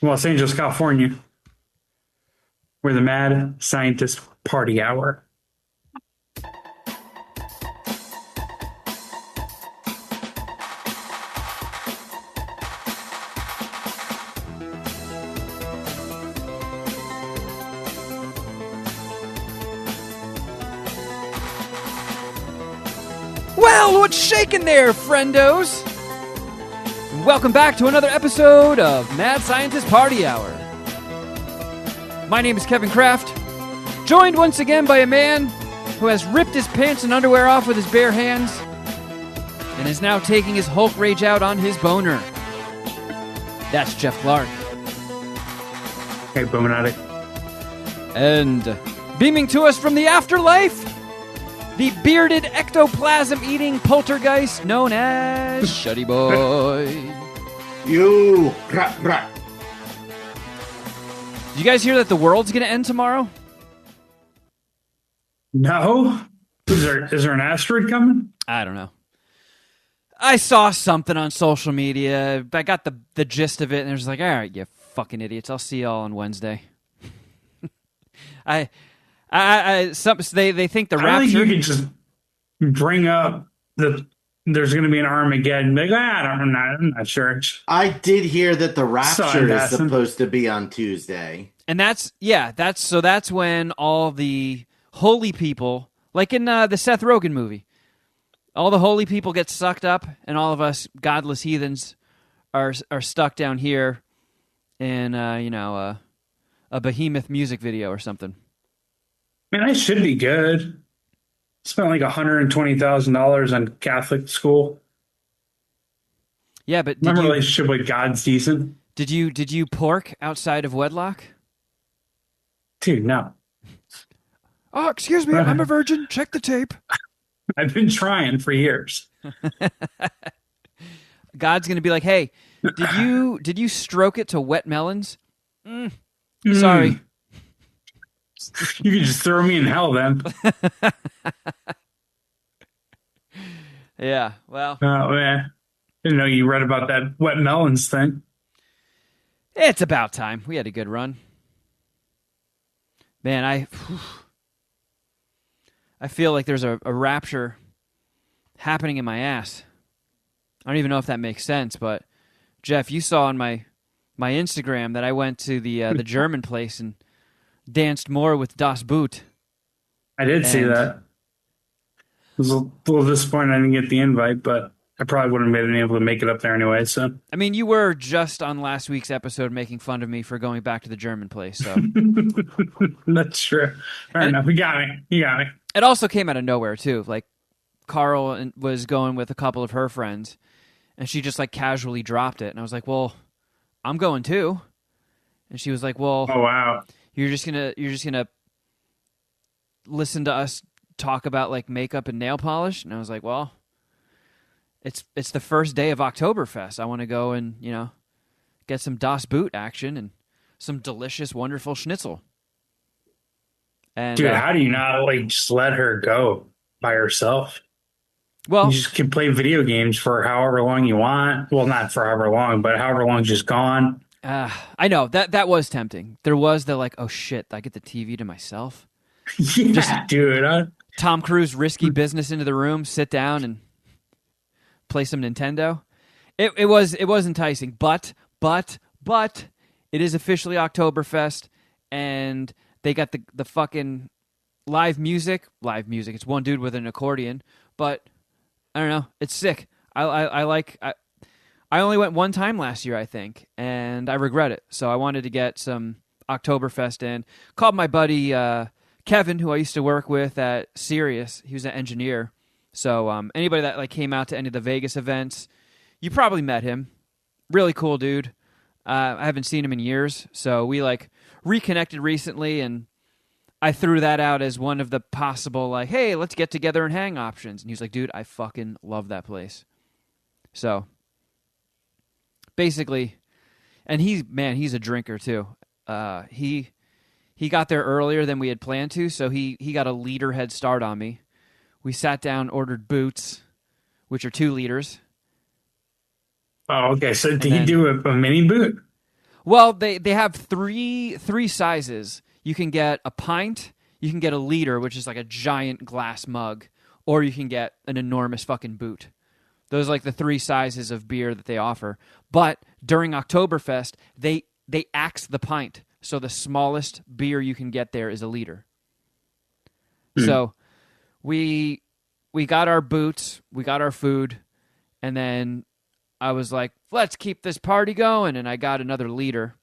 Los Angeles, California, where the mad scientist party hour. Well, what's shaking there, friendos? Welcome back to another episode of Mad Scientist Party Hour. My name is Kevin Kraft, joined once again by a man who has ripped his pants and underwear off with his bare hands and is now taking his Hulk rage out on his boner. That's Geoff Clark. Hey, Boominati. And beaming to us from the afterlife, the bearded ectoplasm-eating poltergeist known as Shuddy Boy. You rat rat. Did you guys hear that the world's going to end tomorrow? No? Is there an asteroid coming? I don't know. I saw something on social media. I got the gist of it, and it was like, all right, you fucking idiots. I'll see y'all on Wednesday. They think the I don't Rapture. think you can just bring up that there's going to be an Armageddon. Like, I'm not sure. I did hear that the Rapture is Assassin. supposed to be on Tuesday. And that's when all the holy people, like in the Seth Rogen movie, all the holy people get sucked up, and all of us godless heathens are stuck down here in a behemoth music video or something. Man, I should be good. Spent like $120,000 on Catholic school. Yeah, but My relationship with God's decent. did you pork outside of wedlock? Dude, no. Oh, excuse me, I'm a virgin. Check the tape. I've been trying for years. God's gonna be like, hey, did you stroke it to wet melons? Sorry. You could just throw me in hell then. Yeah, well, Oh, man. Didn't know you read about that wet melons thing. it's about time. We had a good run. Man, I feel like there's a rapture happening in my ass. I don't even know if that makes sense, but Geoff, you saw on my Instagram that I went to the German place and danced more with Das Boot. I did see And- that. I was a little disappointed I didn't get the invite, but I probably wouldn't have been able to make it up there anyway. So I mean, you were just on last week's episode making fun of me for going back to the German place, so that's true. Fair enough. You got me. it also came out of nowhere too. Like Carl was going with a couple of her friends, and she just like casually dropped it, and I was like, "Well, I'm going too," and she was like, "Well, Oh, wow. you're just gonna listen to us talk about like makeup and nail polish," and I was like, "Well, it's the first day of Oktoberfest. I want to go and get some Das Boot action and some delicious, wonderful schnitzel." And Dude, how do you not like just let her go by herself? well, You just can play video games for however long you want. Well, not for however long, but however long she's gone. I know that was tempting. There was the like, oh shit, I get the TV to myself. Yeah, dude. Tom Cruise, risky business into the room, sit down and play some Nintendo. It was enticing, but it is officially Oktoberfest, and they got the fucking live music. It's one dude with an accordion, but I don't know. It's sick. I only went one time last year, I think, and I regret it. So I wanted to get some Oktoberfest in. Called my buddy Kevin, who I used to work with at Sirius. He was an engineer. So anybody that like came out to any of the Vegas events, you probably met him. Really cool dude. I haven't seen him in years, so we like reconnected recently, and I threw that out as one of the possible like, hey, let's get together and hang options. And he was like, dude, I fucking love that place. So basically, and he's a drinker too. He got there earlier than we had planned to, so he got a liter head start on me. We sat down, ordered boots, which are 2 liters. Oh, okay. So did he then- do a mini boot? Well, they have three sizes. You can get a pint, you can get a liter, which is like a giant glass mug, or you can get an enormous fucking boot. Those are like the three sizes of beer that they offer. But during Oktoberfest, they axe the pint. So the smallest beer you can get there is a liter. So we got our boots, we got our food, and then I was like, let's keep this party going, and I got another liter.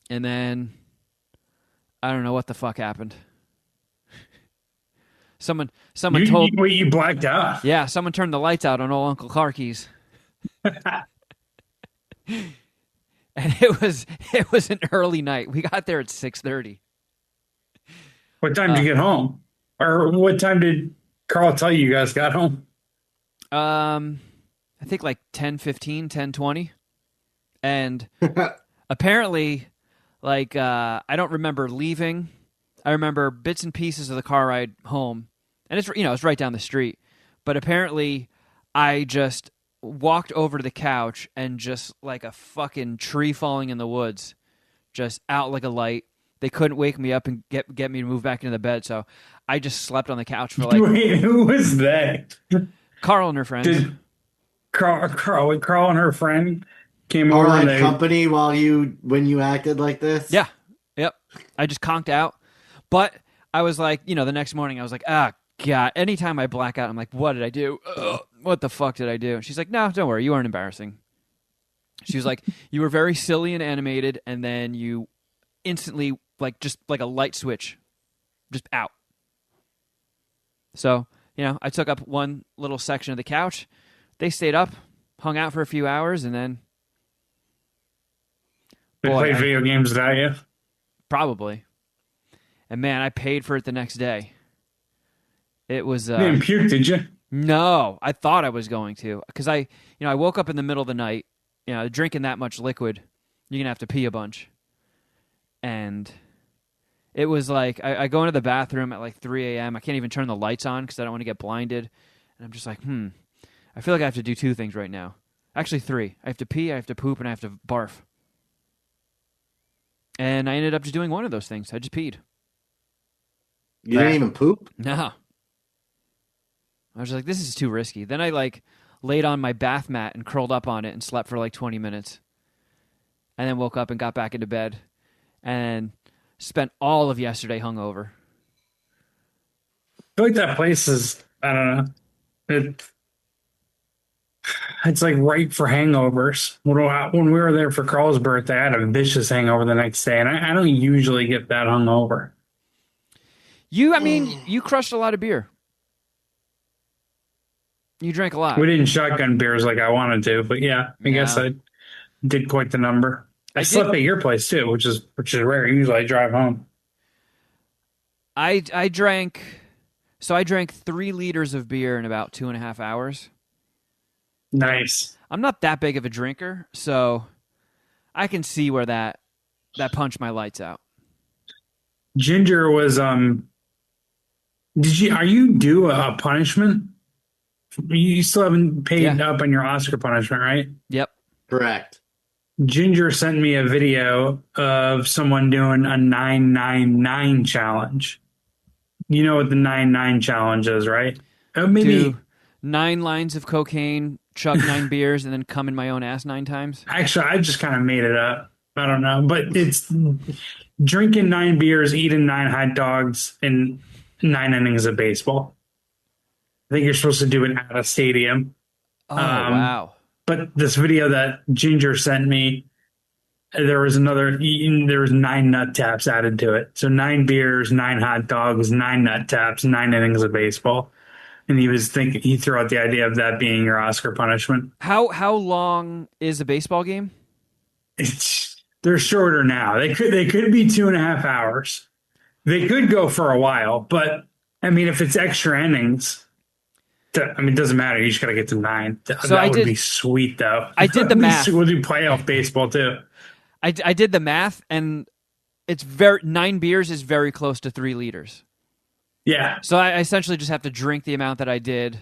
And then I don't know what the fuck happened. Someone told wait, you blacked out. Yeah, someone turned the lights out on old Uncle Clarky's. And it was an early night. We got there at 6:30. What time did you get home? Or what time did Carl tell you guys got home? I think like 10:15, 10:20. And apparently, like, I don't remember leaving. I remember bits and pieces of the car ride home. And it's right down the street. But apparently, I just walked over to the couch and just like a fucking tree falling in the woods, just out like a light. They couldn't wake me up and get me to move back into the bed, so I just slept on the couch for like... Wait, who was that? Carl and her friends. Did Carl and her friend came Or over like and company when you acted like this? Yeah. Yep. I just conked out. But I was like, the next morning I was like, God. Anytime I black out, I'm like, what did I do? What the fuck did I do? And she's like, no, don't worry. You weren't embarrassing. She was like, you were very silly and animated, and then you instantly, like, just like a light switch, just out. So, I took up one little section of the couch. They stayed up, hung out for a few hours, and then... they played video games without you? Probably. And man, I paid for it the next day. It was... You didn't puke, did you? No, I thought I was going to. Because I woke up in the middle of the night, drinking that much liquid, you're going to have to pee a bunch. And it was like, I go into the bathroom at like 3 a.m. I can't even turn the lights on because I don't want to get blinded. And I'm just like, I feel like I have to do two things right now. Actually, three. I have to pee, I have to poop, and I have to barf. And I ended up just doing one of those things. I just peed. You didn't even poop? No. I was like, this is too risky. Then I like laid on my bath mat and curled up on it and slept for like 20 minutes. And then woke up and got back into bed. And spent all of yesterday hungover. I feel like that place is, I don't know. It's like ripe for hangovers. When we were there for Carl's birthday, I had a vicious hangover the next day, and I don't usually get that hungover. You crushed a lot of beer. You drank a lot. We didn't shotgun beers like I wanted to, but yeah, I guess I did quite the number. I slept at your place too, which is rare. Usually I drive home. I drank 3 liters of beer in about 2.5 hours. Nice. I'm not that big of a drinker, so I can see where that punched my lights out. Ginger was are you due a punishment? You still haven't paid up on your Oscar punishment, right? Yep. Correct. Ginger sent me a video of someone doing a 999 challenge. You know what the 99 challenge is, right? Maybe do 9 lines of cocaine, chug 9 beers, and then come in my own ass 9 times. Actually, I just kind of made it up. I don't know, but it's drinking 9 beers, eating 9 hot dogs, and 9 innings of baseball. I think you're supposed to do it at a stadium. Oh, wow. But this video that Ginger sent me, there was 9 nut taps added to it. So 9 beers, 9 hot dogs, 9 nut taps, 9 innings of baseball. And he threw out the idea of that being your Oscar punishment. How long is a baseball game? They're shorter now. They could be 2.5 hours. They could go for a while, but I mean, if it's extra innings, it doesn't matter. You just got to get to 9. That would be sweet, though. I did the math. We'll do playoff baseball too. I did the math, and it's 9 beers is very close to 3 liters. Yeah. So I essentially just have to drink the amount that I did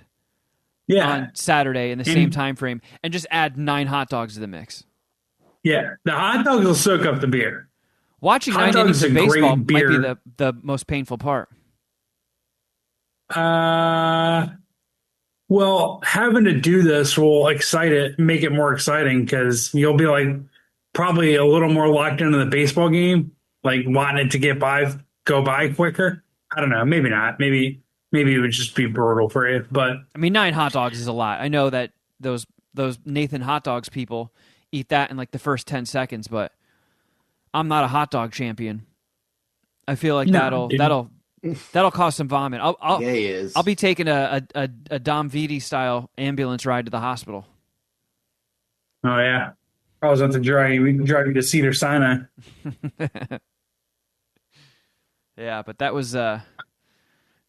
on Saturday in the same time frame, and just add 9 hot dogs to the mix. Yeah, the hot dogs will soak up the beer. Watching Hot nine dog innings is of a baseball great might be beer. the most painful part. Uh, well, having to do this will make it more exciting because you'll be like probably a little more locked into the baseball game, like wanting it to go by quicker. I don't know, maybe not. Maybe it would just be brutal for you, but I mean, 9 hot dogs is a lot. I know that those Nathan hot dogs people eat that in like the first 10 seconds, but I'm not a hot dog champion. I feel like no, dude. that'll cause some vomit. Yeah, he is. I'll be taking a Dom Viti style ambulance ride to the hospital. Oh yeah, I was about to drive you to Cedar Sinai. Yeah, but that was a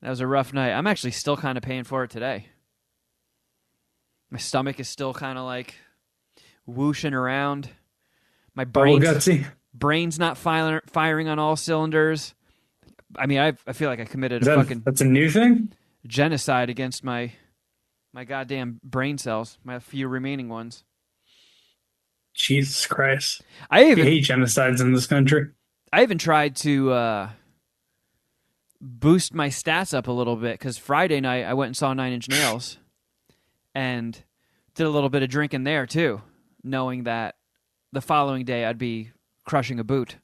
rough night. I'm actually still kind of paying for it today. My stomach is still kind of like whooshing around. My Bubble gutsy. brain's not firing on all cylinders. I mean, I feel like I committed a fucking That's a new thing? genocide against my goddamn brain cells, my few remaining ones. Jesus Christ. I We even hate genocides in this country. I even tried to boost my stats up a little bit because Friday night I went and saw Nine Inch Nails and did a little bit of drinking there too, knowing that the following day I'd be crushing a boot.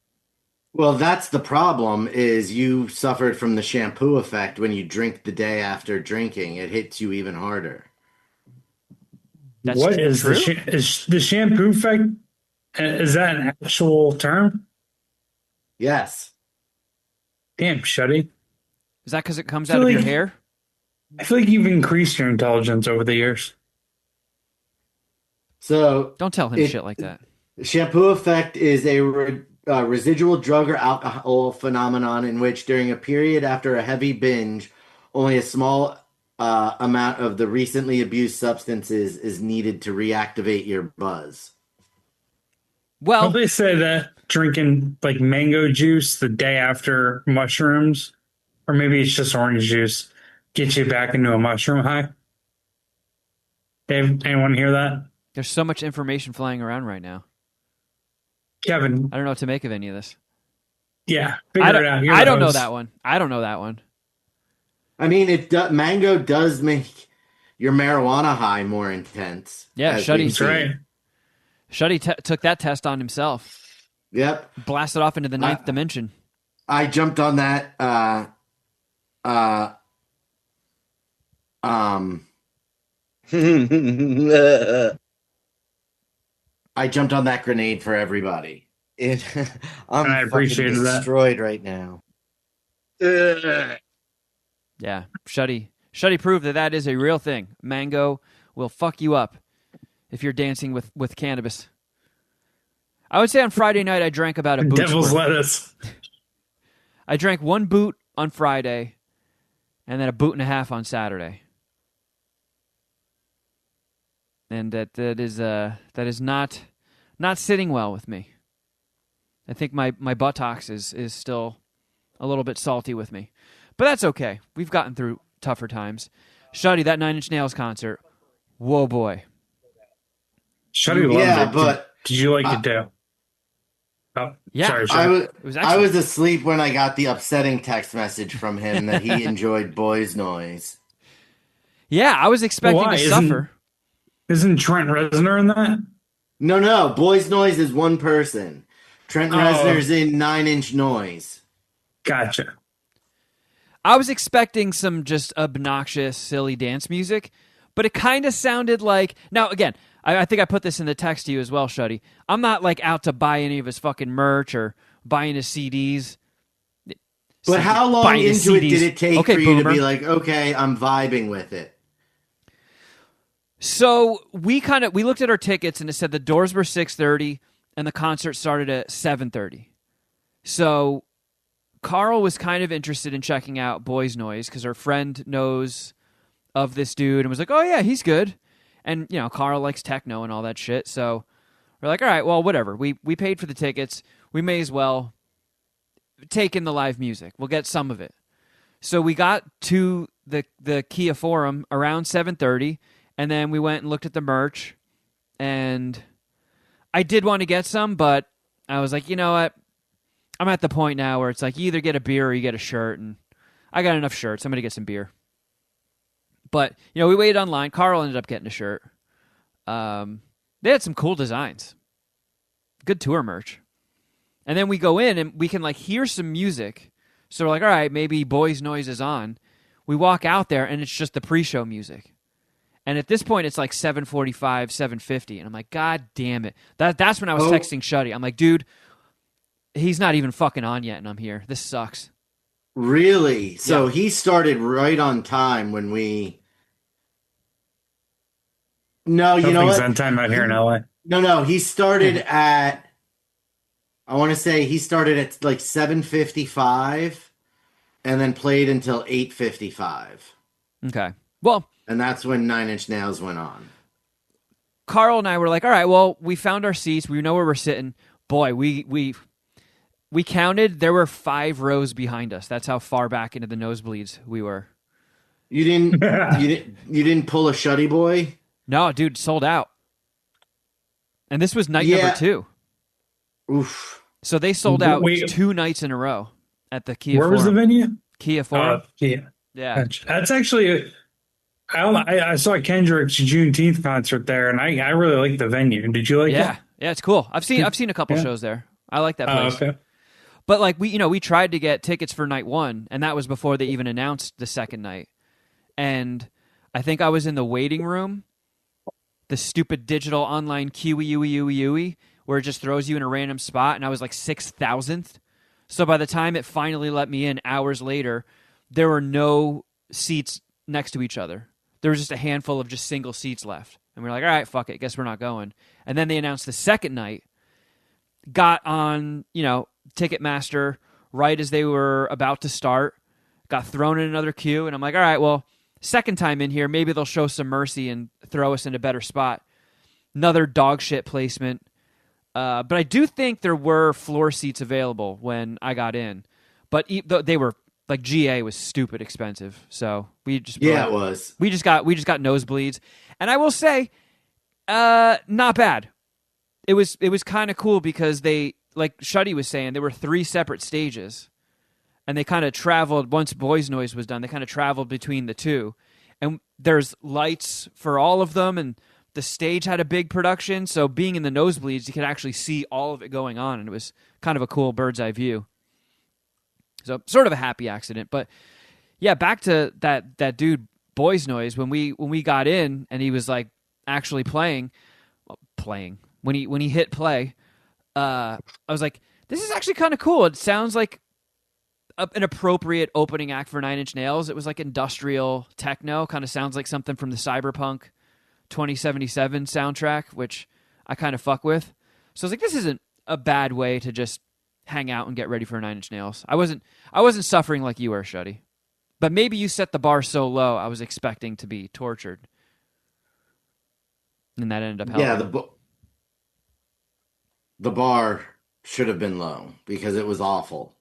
Well, that's the problem is you suffered from the shampoo effect when you drink the day after drinking. It hits you even harder. That's What is true? is the shampoo effect? Is that an actual term? Yes. Damn, Shuddy. Is that because it comes I out feel of your like hair? I feel like you've increased your intelligence over the years. So Don't tell him shit like that. shampoo effect is a residual drug or alcohol phenomenon in which, during a period after a heavy binge, only a small amount of the recently abused substances is needed to reactivate your buzz. Don't Well, they say that drinking like mango juice the day after mushrooms, or maybe it's just orange juice, gets you back into a mushroom high? Dave, anyone hear that? there's so much information flying around right now. Kevin, I don't know what to make of any of this. yeah, figure it out. You're I the don't know host. that one. I don't know that one. I mean, mango does make your marijuana high more intense. Yeah, as Shuddy. we've That's seen. right. Shuddy took that test on himself. Yep. Blasted off into the ninth dimension. I jumped on that. I jumped on that grenade for everybody. And I I'm fucking appreciated that. destroyed right now. Yeah, Shuddy proved that is a real thing. Mango will fuck you up if you're dancing with cannabis. I would say on Friday night I drank about a boot. Devil's lettuce. I drank one boot on Friday, and then a boot and a half on Saturday. And that is not sitting well with me. I think my buttocks is still a little bit salty with me. But that's okay. We've gotten through tougher times. Shuddy, that Nine Inch Nails concert. Whoa, boy. Shuddy loved Yeah, it. but Did you like it too? Oh, Yeah, sorry, I Shuddy. was It was I excellent. was asleep when I got the upsetting text message from him that he enjoyed Boys Noise. Yeah, I was expecting Why? to suffer. Isn't Trent Reznor in that? No, Boys Noise is one person. Trent Oh. Reznor's in 9 Inch Noise. Gotcha. I was expecting some just obnoxious, silly dance music, but it kind of sounded like... Now, again, I think I put this in the text to you as well, Shuddy. I'm not like out to buy any of his fucking merch or buying his CDs. But how long Buying his into it CDs. did it take Okay, for you boomer. to be like, okay, I'm vibing with it? So we looked at our tickets and it said the doors were 6:30 and the concert started at 7:30. So Carl was kind of interested in checking out Boys Noise because her friend knows of this dude and was like, "Oh yeah, he's good." And you know, Carl likes techno and all that shit. So we're like, "All right, well, whatever. We paid for the tickets. We may as well take in the live music. We'll get some of it." So we got to the Kia Forum around 7:30. And then we went and looked at the merch, and I did want to get some, but I was like, you know what? I'm at the point now where it's like you either get a beer or you get a shirt, and I got enough shirts. I'm going to get some beer. But, we waited online. Carl ended up getting a shirt. They had some cool designs. Good tour merch. And then we go in and we can hear some music. So we're like, all right, maybe Boys Noise is on. We walk out there and it's just the pre-show music. And at this point it's 7:45, 7:50. And I'm like, God damn it. That's when I was texting Shuddy. I'm like, dude, he's not even fucking on yet and I'm here. This sucks. Really? So he started right on time when we... No, you know what? On time out here in LA. No. He started at... I want to say he started at 7:55 and then played until 8:55. Okay. Well... And that's when Nine Inch Nails went on. Carl and I were like, all right, well, we found our seats. We know where we're sitting. Boy, we counted. There were 5 rows behind us. That's how far back into the nosebleeds we were. You didn't pull a Shuddy boy? No, dude, sold out. And this was night number 2. Oof. So they sold out 2 nights in a row at the Kia Where Forum. was the venue? Kia Forum. Kia. Yeah. That's actually... I saw Kendrick's Juneteenth concert there, and I really like the venue. Did you like it? Yeah, it's cool. I've seen a couple shows there. I like that place. Okay. But we tried to get tickets for night 1, and that was before they even announced the second night. And I think I was in the waiting room, the stupid digital online QE, where it just throws you in a random spot, and I was 6,000th. So by the time it finally let me in hours later, there were no seats next to each other. There was just a handful of just single seats left. And we were like, all right, fuck it. Guess we're not going. And then they announced the second night, got on, Ticketmaster right as they were about to start, got thrown in another queue. And I'm like, all right, well, second time in here, maybe they'll show some mercy and throw us in a better spot. Another dog shit placement. But I do think there were floor seats available when I got in. But they were, GA was stupid expensive. So we just... Yeah, it was. We just got nosebleeds. And I will say, not bad. It was kind of cool because they, like Shuddy was saying, there were 3 separate stages. And they kind of traveled, once Boys Noise was done, they kind of traveled between the 2. And there's lights for all of them, and the stage had a big production, so being in the nosebleeds, you could actually see all of it going on, and it was kind of a cool bird's eye view. So sort of a happy accident. But yeah, back to that dude, Boys Noise, when we got in and he was actually playing, when he hit play, I was like, this is actually kind of cool. It sounds like an appropriate opening act for Nine Inch Nails. It was industrial techno, kind of sounds like something from the Cyberpunk 2077 soundtrack, which I kind of fuck with. So I was like, this isn't a bad way to just hang out and get ready for Nine Inch Nails. I wasn't suffering like you were, Shuddy. But maybe you set the bar so low, I was expecting to be tortured. And that ended up helping. Yeah, the bar should have been low because it was awful.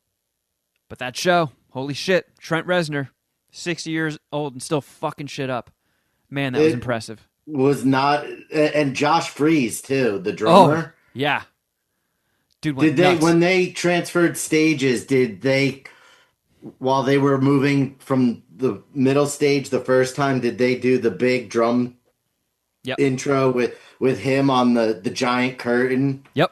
But that show, holy shit, Trent Reznor, 60 years old and still fucking shit up. Man, that was impressive. Was not, and Josh Freese too, the drummer. Oh, yeah. Dude, when they transferred stages, did they, while they were moving from the middle stage the first time, did they do the big drum intro with him on the giant curtain? Yep.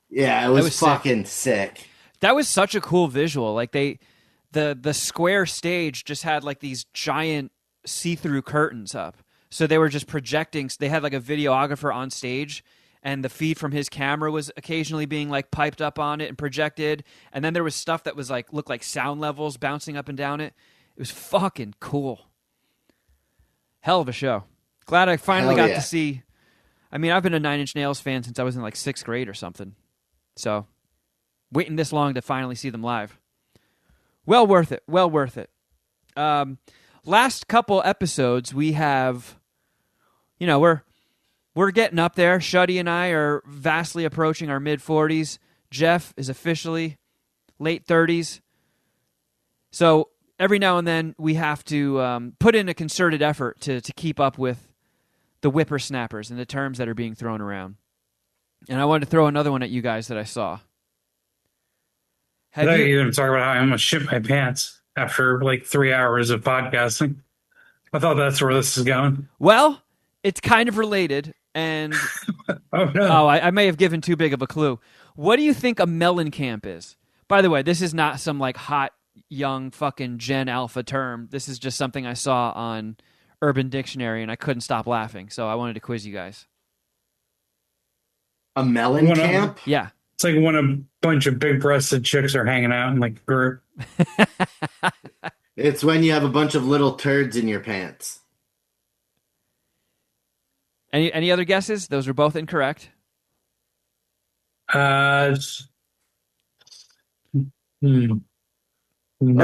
Yeah, it was fucking sick. That was such a cool visual. The square stage just had these giant see-through curtains up. So they were just projecting. They had a videographer on stage, and the feed from his camera was occasionally being piped up on it and projected. And then there was stuff that was looked like sound levels bouncing up and down it. It was fucking cool. Hell of a show. Glad I finally got to see. I mean, I've been a Nine Inch Nails fan since I was in 6th grade or something. So waiting this long to finally see them live. Well worth it. Well worth it. Last couple episodes we have, we're getting up there. Shuddy and I are vastly approaching our mid-40s. Geoff is officially late 30s. So every now and then we have to put in a concerted effort to keep up with the whippersnappers and the terms that are being thrown around. And I wanted to throw another one at you guys that I saw. I Have thought you? you were going to talk about how I'm going to shit my pants after like 3 hours of podcasting. I thought that's where this is going. Well, it's kind of related, and Oh, no. I may have given too big of a clue. What do you think a melon camp is? By the way, this is not some like hot young fucking Gen Alpha term. This is just something I saw on Urban Dictionary, and I couldn't stop laughing. So I wanted to quiz you guys. A melon One of- camp? Yeah. It's like when a bunch of big-breasted chicks are hanging out in like a group. It's when you have a bunch of little turds in your pants. Any other guesses? Those are both incorrect. It's- hmm. Melon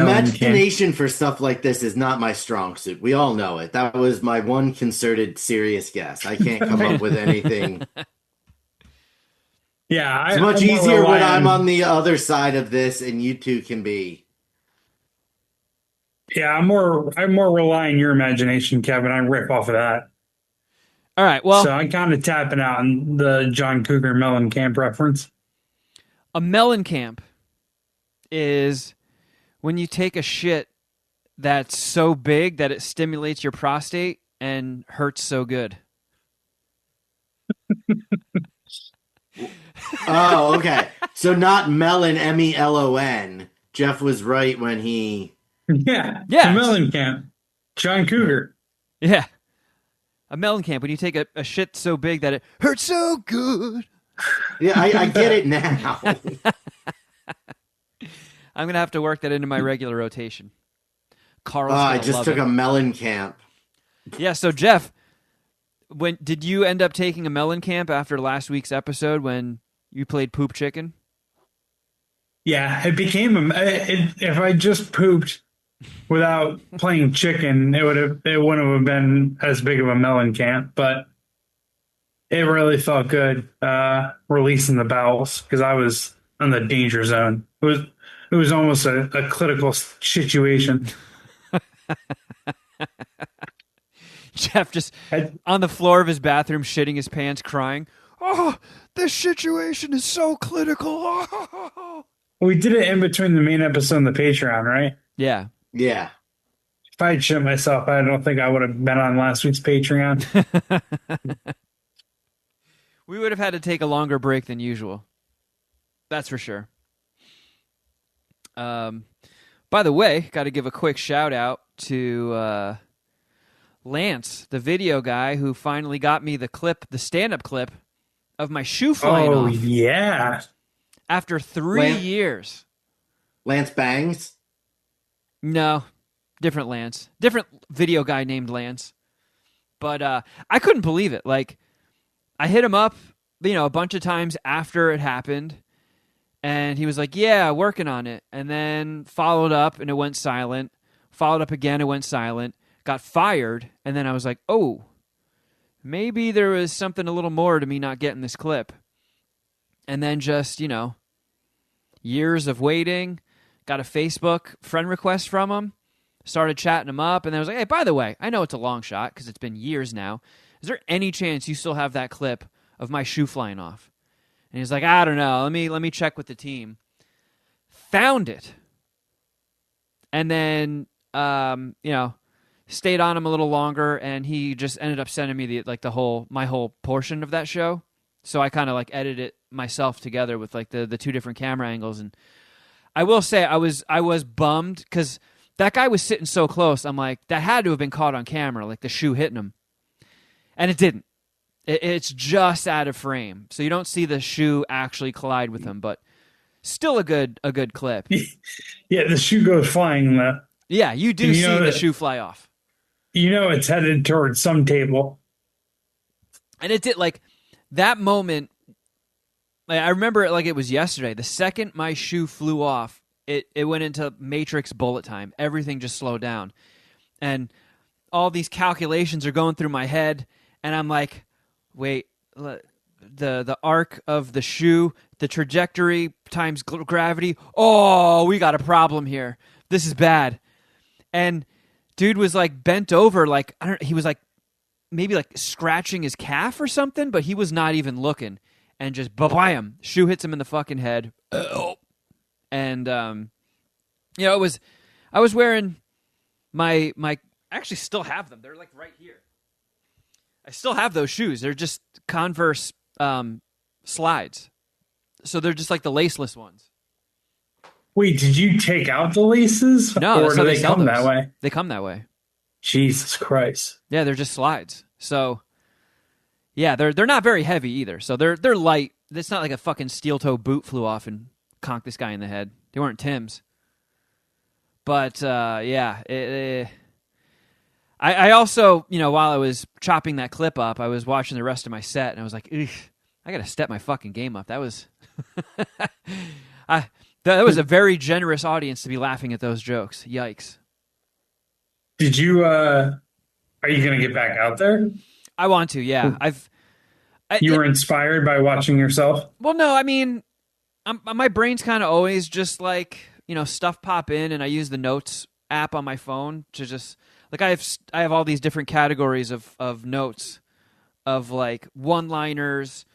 camp. Imagination for stuff like this is not my strong suit. We all know it. That was my one concerted, serious guess. I can't come up with anything. Yeah, It's much I'm more easier when relying- I'm on the other side of this and you two can be. Yeah, I'm more relying on your imagination, Kevin. I rip off of that. All right. Well, So I'm kind of tapping out on the John Cougar Melon Camp reference. a melon camp is when you take a shit that's so big that it stimulates your prostate and hurts so good. Oh, okay. So not melon, Melon. Geoff was right when he... Yeah, Yeah. the Melon Camp. John Cougar. Yeah. A melon camp, when you take a shit so big that it hurts so good. Yeah, I get it now. I'm going to have to work that into my regular rotation. Carl's I gonna just love took it. a melon camp. Yeah, so Geoff, when did you end up taking a melon camp after last week's episode when you played Poop Chicken? Yeah, it became if I just pooped without playing chicken, it wouldn't have been as big of a melon camp, but it really felt good releasing the bowels because I was in the danger zone. It was almost a critical situation. Geoff just on the floor of his bathroom, shitting his pants, crying. Oh, this situation is so clinical. We did it in between the main episode and the Patreon, right? Yeah. Yeah. If I had shit myself, I don't think I would have been on last week's Patreon. We would have had to take a longer break than usual. That's for sure. By the way, got to give a quick shout out to Lance, the video guy who finally got me the stand-up clip of my shoe flying Oh, off yeah. after 3 years. Lance Bangs? No, different Lance. Different video guy named Lance. But I couldn't believe it. Like, I hit him up, a bunch of times after it happened, and he was like, yeah, working on it. And then followed up, and it went silent. Followed up again, it went silent. Got fired, and then I was like, oh, maybe there was something a little more to me not getting this clip. And then just, years of waiting, got a Facebook friend request from him, started chatting him up, and then I was like, hey, by the way, I know it's a long shot because it's been years now. Is there any chance you still have that clip of my shoe flying off? And he's like, I don't know. Let me check with the team. Found it. And then, stayed on him a little longer, and he just ended up sending me my whole portion of that show. So I kind of like edited it myself together with like the two different camera angles. And I will say I was bummed because that guy was sitting so close. I'm like, that had to have been caught on camera, like the shoe hitting him. And it didn't. It's just out of frame. So you don't see the shoe actually collide with him, but still a good clip. Yeah, the shoe goes flying. Yeah, you do see the shoe fly off. It's headed towards some table. And it did, like, that moment, like, I remember it like it was yesterday. The second my shoe flew off, it went into Matrix bullet time. Everything just slowed down. And all these calculations are going through my head, and I'm like, wait, the arc of the shoe, the trajectory times gravity. Oh, we got a problem here. This is bad. And dude was like bent over, like, he was like maybe like scratching his calf or something, but he was not even looking. and just bam, shoe hits him in the fucking head. And it was I was wearing my I actually still have them. They're like right here. I still have those shoes. They're just Converse slides. So they're just like the laceless ones. Wait, did you take out the laces? No, or do they come that way? They come that way. Jesus Christ. Yeah, they're just slides. So yeah, they're not very heavy either. So they're light. It's not like a fucking steel toe boot flew off and conked this guy in the head. They weren't Tim's. But I also, while I was chopping that clip up, I was watching the rest of my set, and I was like, ugh, I got to step my fucking game up. That was that was a very generous audience to be laughing at those jokes. Yikes. Did you, are you going to get back out there? I want to, yeah. You were inspired by watching yourself? Well, no, I mean, my brain's kind of always just like, stuff pop in, and I use the notes app on my phone to just like I have all these different categories of notes of like one-liners,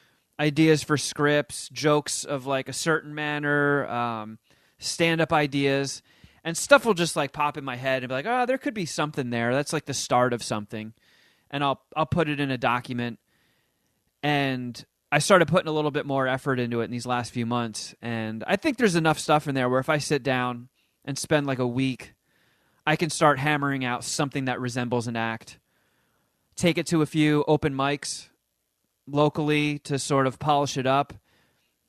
ideas for scripts, jokes of like a certain manner, stand-up ideas, and stuff will just like pop in my head and be like, oh, there could be something there. That's like the start of something, and I'll put it in a document. And I started putting a little bit more effort into it in these last few months, and I think there's enough stuff in there where if I sit down and spend like a week, I can start hammering out something that resembles an act, take it to a few open mics locally to sort of polish it up,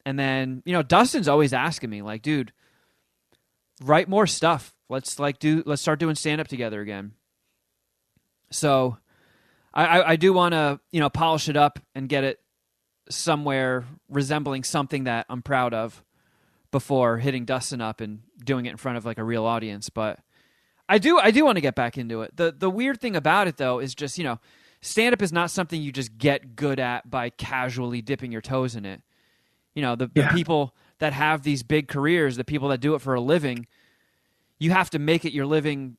and then, Dustin's always asking me, like, dude, write more stuff. Let's start doing stand-up together again. So I do want to, polish it up and get it somewhere resembling something that I'm proud of before hitting Dustin up and doing it in front of like a real audience. But I do want to get back into it. The weird thing about it though is just, stand-up is not something you just get good at by casually dipping your toes in it. The people that have these big careers, the people that do it for a living, you have to make it your living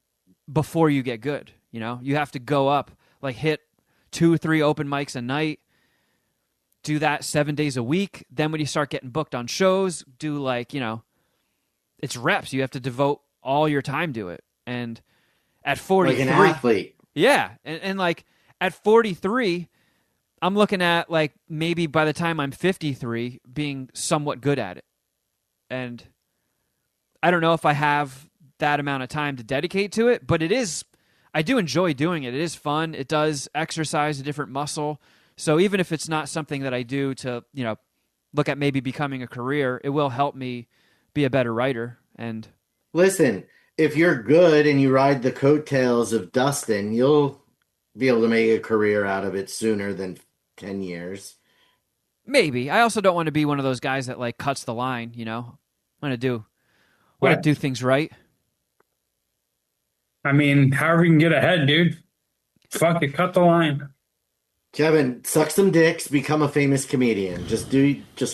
before you get good. You have to go up, like hit 2-3 open mics a night, do that 7 days a week. Then when you start getting booked on shows, do like, it's reps. You have to devote all your time to it. And at 43, like an athlete. Yeah. And like at 43, I'm looking at like maybe by the time I'm 53 being somewhat good at it. And I don't know if I have that amount of time to dedicate to it, but I do enjoy doing it. It is fun. It does exercise a different muscle. So even if it's not something that I do to, look at maybe becoming a career, it will help me be a better writer. And listen, if you're good and you ride the coattails of Dustin, you'll be able to make a career out of it sooner than 10 years. Maybe. I also don't want to be one of those guys that like cuts the line, I want to do things right. I mean, however you can get ahead, dude. Fuck it, cut the line. Kevin, suck some dicks, become a famous comedian. Just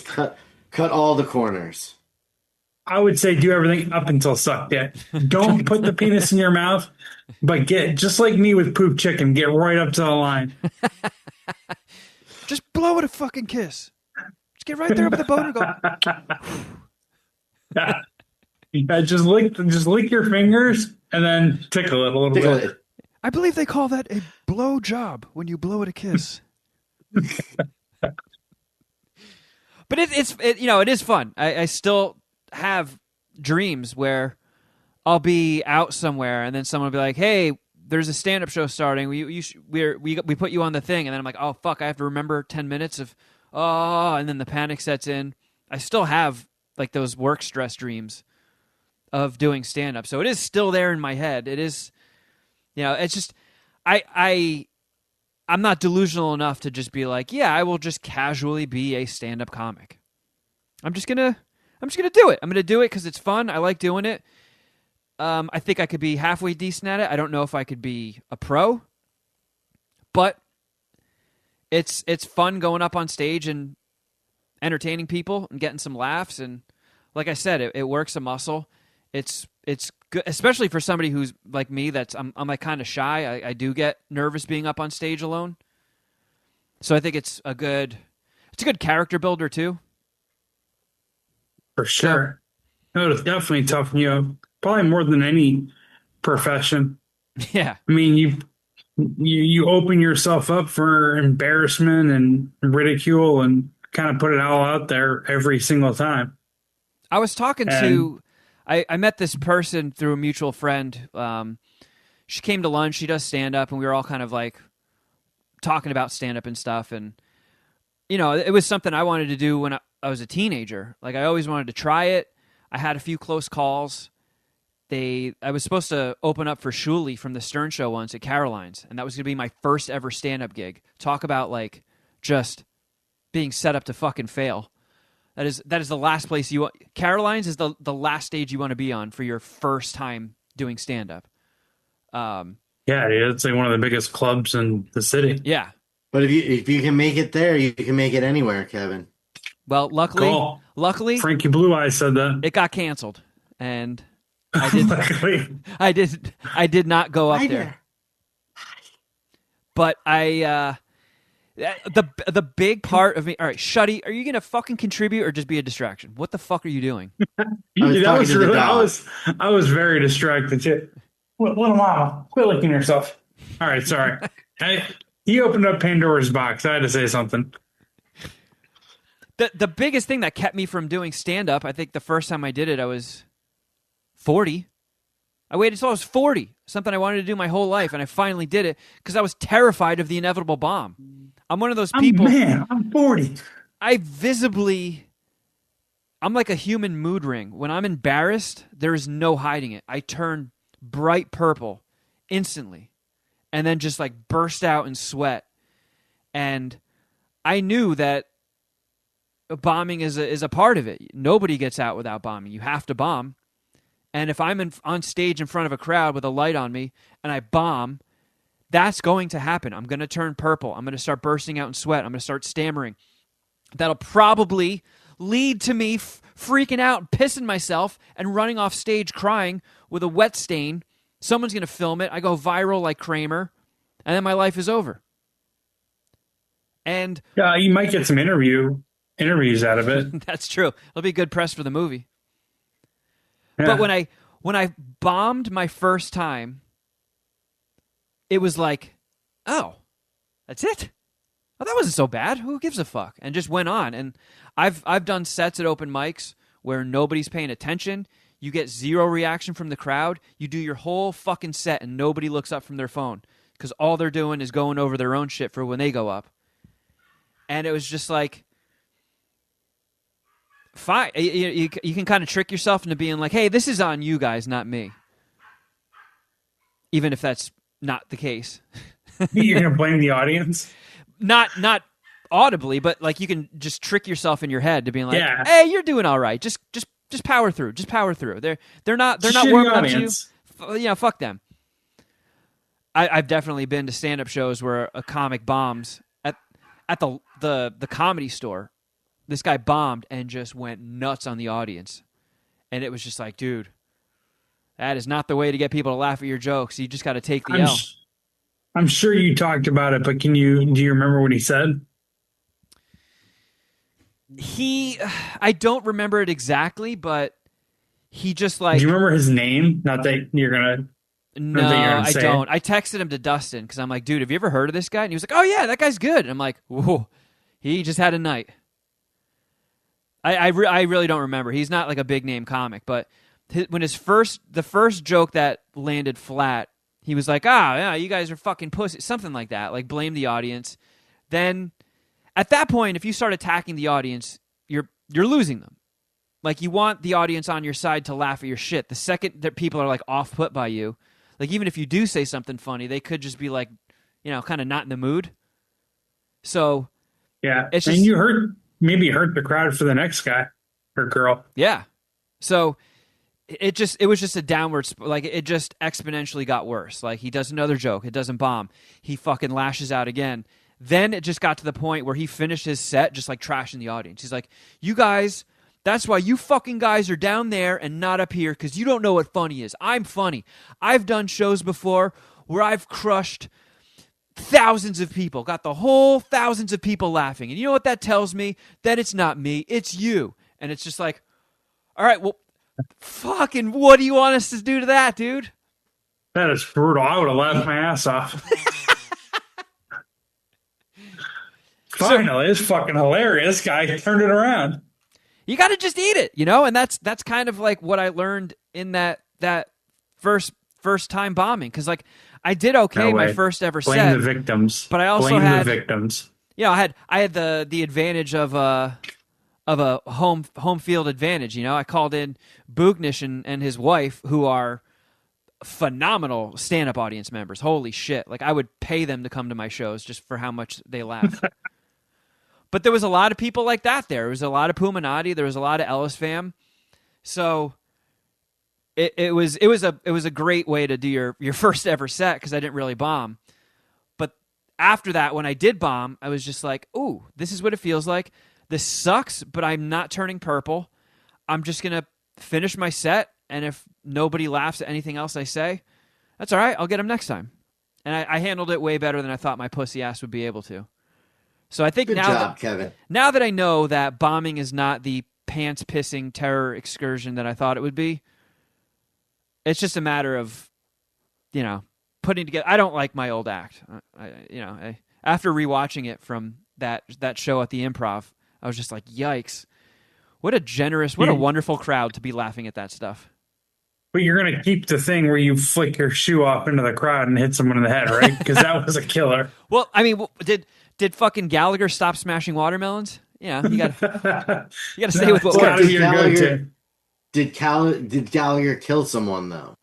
cut all the corners. I would say do everything up until suck dick. Don't put the penis in your mouth, but get, just like me with poop chicken, get right up to the line. Just blow it a fucking kiss. Just get right there with the boner. Go. Just lick your fingers and then tickle it a little bit. I believe they call that a blow job when you blow it a kiss. But it is fun. I still have dreams where I'll be out somewhere and then someone will be like, "Hey, there's a stand-up show starting. We put you on the thing," and then I'm like, "Oh fuck, I have to remember 10 minutes of and then the panic sets in." I still have like those work stress dreams of doing stand-up, so it is still there in my head. It is. It's just I'm not delusional enough to just be like, yeah, I will just casually be a stand-up comic. I'm just gonna do it. I'm gonna do it because it's fun. I like doing it. I think I could be halfway decent at it. I don't know if I could be a pro, but it's fun going up on stage and entertaining people and getting some laughs. And like I said, it works a muscle. It's good, especially for somebody who's like me. I'm like kind of shy. I do get nervous being up on stage alone. So I think it's a good It's a good character builder too. For sure. No, it's definitely tough. Probably more than any profession. Yeah. I mean, you open yourself up for embarrassment and ridicule and kind of put it all out there every single time. I was talking And to, I met this person through a mutual friend. She came to lunch. She does stand up, and we were all kind of like talking about stand up and stuff. And it was something I wanted to do when I was a teenager. Like I always wanted to try it. I had a few close calls. I was supposed to open up for Shuley from the Stern Show once at Caroline's, and that was going to be my first ever stand-up gig. Talk about like just being set up to fucking fail. That is the last place you want. Caroline's is the last stage you want to be on for your first time doing stand-up. yeah, dude, it's like one of the biggest clubs in the city. Yeah. But if you can make it there, you can make it anywhere, Kevin. Well, luckily, Frankie Blue Eyes said that. it got canceled, and Luckily. I did not go up there. But the big part of me. All right, Shuddy, are you gonna fucking contribute or just be a distraction? What the fuck are you doing? I was very distracted too. Little mama, quit licking yourself. All right, sorry. He opened up Pandora's box. I had to say something. The biggest thing that kept me from doing stand up, I think the first time I did it, I was 40. I waited until I was 40, something I wanted to do my whole life, and I finally did it because I was terrified of the inevitable bomb. I'm one of those people. I'm 40. I'm like a human mood ring. When I'm embarrassed, there is no hiding it. I turn bright purple instantly and then just like burst out in sweat. And I knew that bombing is a part of it. Nobody gets out without bombing. You have to bomb. And if I'm on stage in front of a crowd with a light on me and I bomb, that's going to happen. I'm going to turn purple. I'm going to start bursting out in sweat. I'm going to start stammering. That'll probably lead to me freaking out and pissing myself and running off stage crying with a wet stain. Someone's going to film it. I go viral like Kramer, and then my life is over. And you might get some interviews out of it. That's true. It'll be good press for the movie. Yeah. But when I bombed my first time, it was like, oh, that's it? Oh, that wasn't so bad. Who gives a fuck? And just went on. And I've done sets at open mics where nobody's paying attention. You get zero reaction from the crowd. You do your whole fucking set and nobody looks up from their phone because all they're doing is going over their own shit for when they go up. And it was just like, fine. You can kind of trick yourself into being like, hey, this is on you guys, not me. Even if that's not the case. You're going to blame the audience? Not audibly, but like you can just trick yourself in your head to being like, yeah. Hey, you're doing all right. Just power through. Just power through. They're not warming up to you. Fuck them. I've definitely been to stand-up shows where a comic bombs at the Comedy Store. This guy bombed and just went nuts on the audience. And it was just like, dude, that is not the way to get people to laugh at your jokes. You just got to take the L. I'm sure you talked about it, but do you remember what he said? I don't remember it exactly, but he just like... Do you remember his name? Not that you're going to... No, I don't. I texted him to Dustin because I'm like, dude, have you ever heard of this guy? And he was like, oh, yeah, that guy's good. And I'm like, whoa, he just had a night. I really don't remember. He's not like a big name comic, but when the first joke that landed flat, he was like, yeah, you guys are fucking pussy, something like that, like blame the audience. Then at that point, if you start attacking the audience, you're losing them. Like you want the audience on your side to laugh at your shit. The second that people are like off put by you, like even if you do say something funny, they could just be like, kind of not in the mood. So yeah, it's and just, you maybe hurt the crowd for the next guy or girl. Yeah. So it was just a downward, like it just exponentially got worse. Like he does another joke. It doesn't bomb. He fucking lashes out again. Then it just got to the point where he finished his set just like trashing the audience. He's like, you guys, that's why you fucking guys are down there and not up here because you don't know what funny is. I'm funny. I've done shows before where I've crushed thousands of people, got the whole thousands of people laughing. And you know what that tells me? That it's not me, it's you. And it's just like, all right, well, fucking what do you want us to do to that, dude? That is brutal. I would have laughed my ass off. Finally, it's fucking hilarious. This guy turned it around. You got to just eat it, you know? And that's kind of like what I learned in that first time bombing. Because, like, I did okay my first ever Blame set. the victims. But I also Blame had the victims. You know, I had the advantage of a home field advantage. You know, I called in Boognish and his wife, who are phenomenal stand-up audience members. Holy shit! Like, I would pay them to come to my shows just for how much they laugh. But there was a lot of people like that there. There was a lot of Puminati. There was a lot of Ellis fam. So it was a great way to do your first ever set because I didn't really bomb. But after that, when I did bomb, I was just like, ooh, this is what it feels like. This sucks, but I'm not turning purple. I'm just going to finish my set, and if nobody laughs at anything else I say, that's all right. I'll get them next time. And I handled it way better than I thought my pussy ass would be able to. So I think Good job, Kevin. Now that I know that bombing is not the pants-pissing terror excursion that I thought it would be, it's just a matter of, you know, putting together. I don't like my old act. After rewatching it from that show at the Improv, I was just like, yikes. What a wonderful crowd to be laughing at that stuff. But you're going to keep the thing where you flick your shoe off into the crowd and hit someone in the head, right? Because that was a killer. Well, I mean, did fucking Gallagher stop smashing watermelons? Yeah, you got to stay with what works. Did Gallagher kill someone though?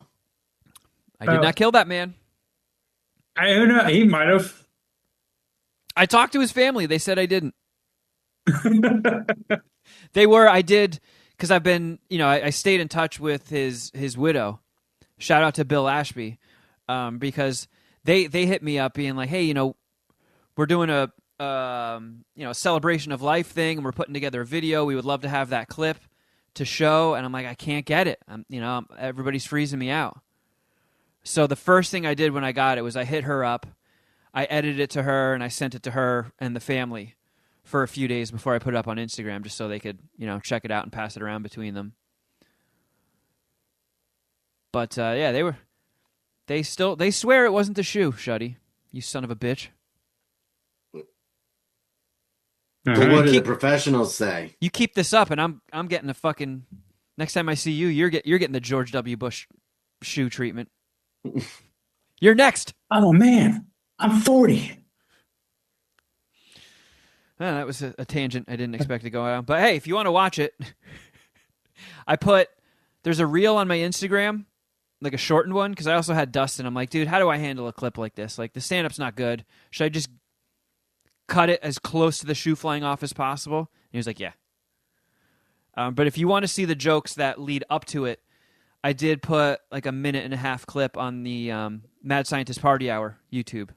I did not kill that man. I don't know. He might have. I talked to his family. They said I didn't. I did, because I've been, you know, I stayed in touch with his widow. Shout out to Bill Ashby, because they hit me up being like, hey, you know, we're doing a celebration of life thing, and we're putting together a video. We would love to have that clip to show. And I'm like, I can't get it. Everybody's freezing me out. So the first thing I did when I got it was I hit her up. I edited it to her, and I sent it to her and the family for a few days before I put it up on Instagram, just so they could, you know, check it out and pass it around between them. But yeah, they swear it wasn't the shoe, Shuddy. You son of a bitch. But what do the professionals say? You keep this up, and I'm getting a fucking. Next time I see you, you're getting the George W. Bush shoe treatment. You're next. Oh man, I'm 40. Oh, that was a tangent I didn't expect to go on. But hey, if you want to watch it, there's a reel on my Instagram, like a shortened one, because I also had Dustin. I'm like, dude, how do I handle a clip like this? Like, the stand-up's not good. Should I just cut it as close to the shoe flying off as possible? And he was like, yeah. But if you want to see the jokes that lead up to it, I did put like a 1.5-minute clip on the Mad Scientist Party Hour YouTube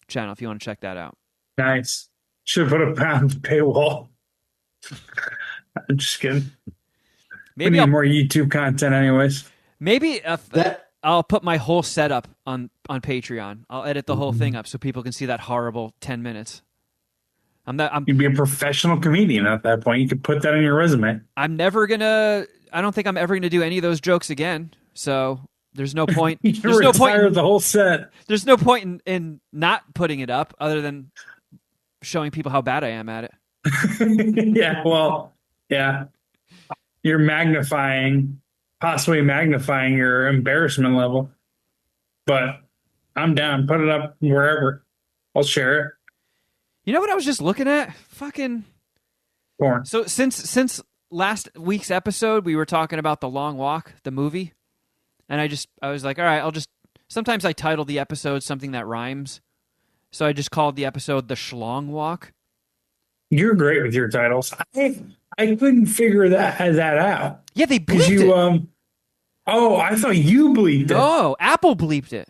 channel if you want to check that out. Nice. Should have put a pound paywall. I'm just kidding. Maybe we need more YouTube content anyways. Maybe I'll put my whole setup on Patreon. I'll edit the whole thing up so people can see that horrible 10 minutes. You'd be a professional comedian at that point. You could put that in your resume. I don't think I'm ever gonna do any of those jokes again. So there's no point. There's no point in the whole set. There's no point in not putting it up other than showing people how bad I am at it. Yeah, well, yeah. You're possibly magnifying your embarrassment level. But I'm down. Put it up wherever. I'll share it. You know what I was just looking at? Fucking porn. So since last week's episode, we were talking about The Long Walk, the movie. And I was like, all right, sometimes I title the episode something that rhymes. So I just called the episode The Schlong Walk. You're great with your titles. I couldn't figure that out. Yeah, they bleeped it. Oh, I thought you bleeped it. No, Apple bleeped it.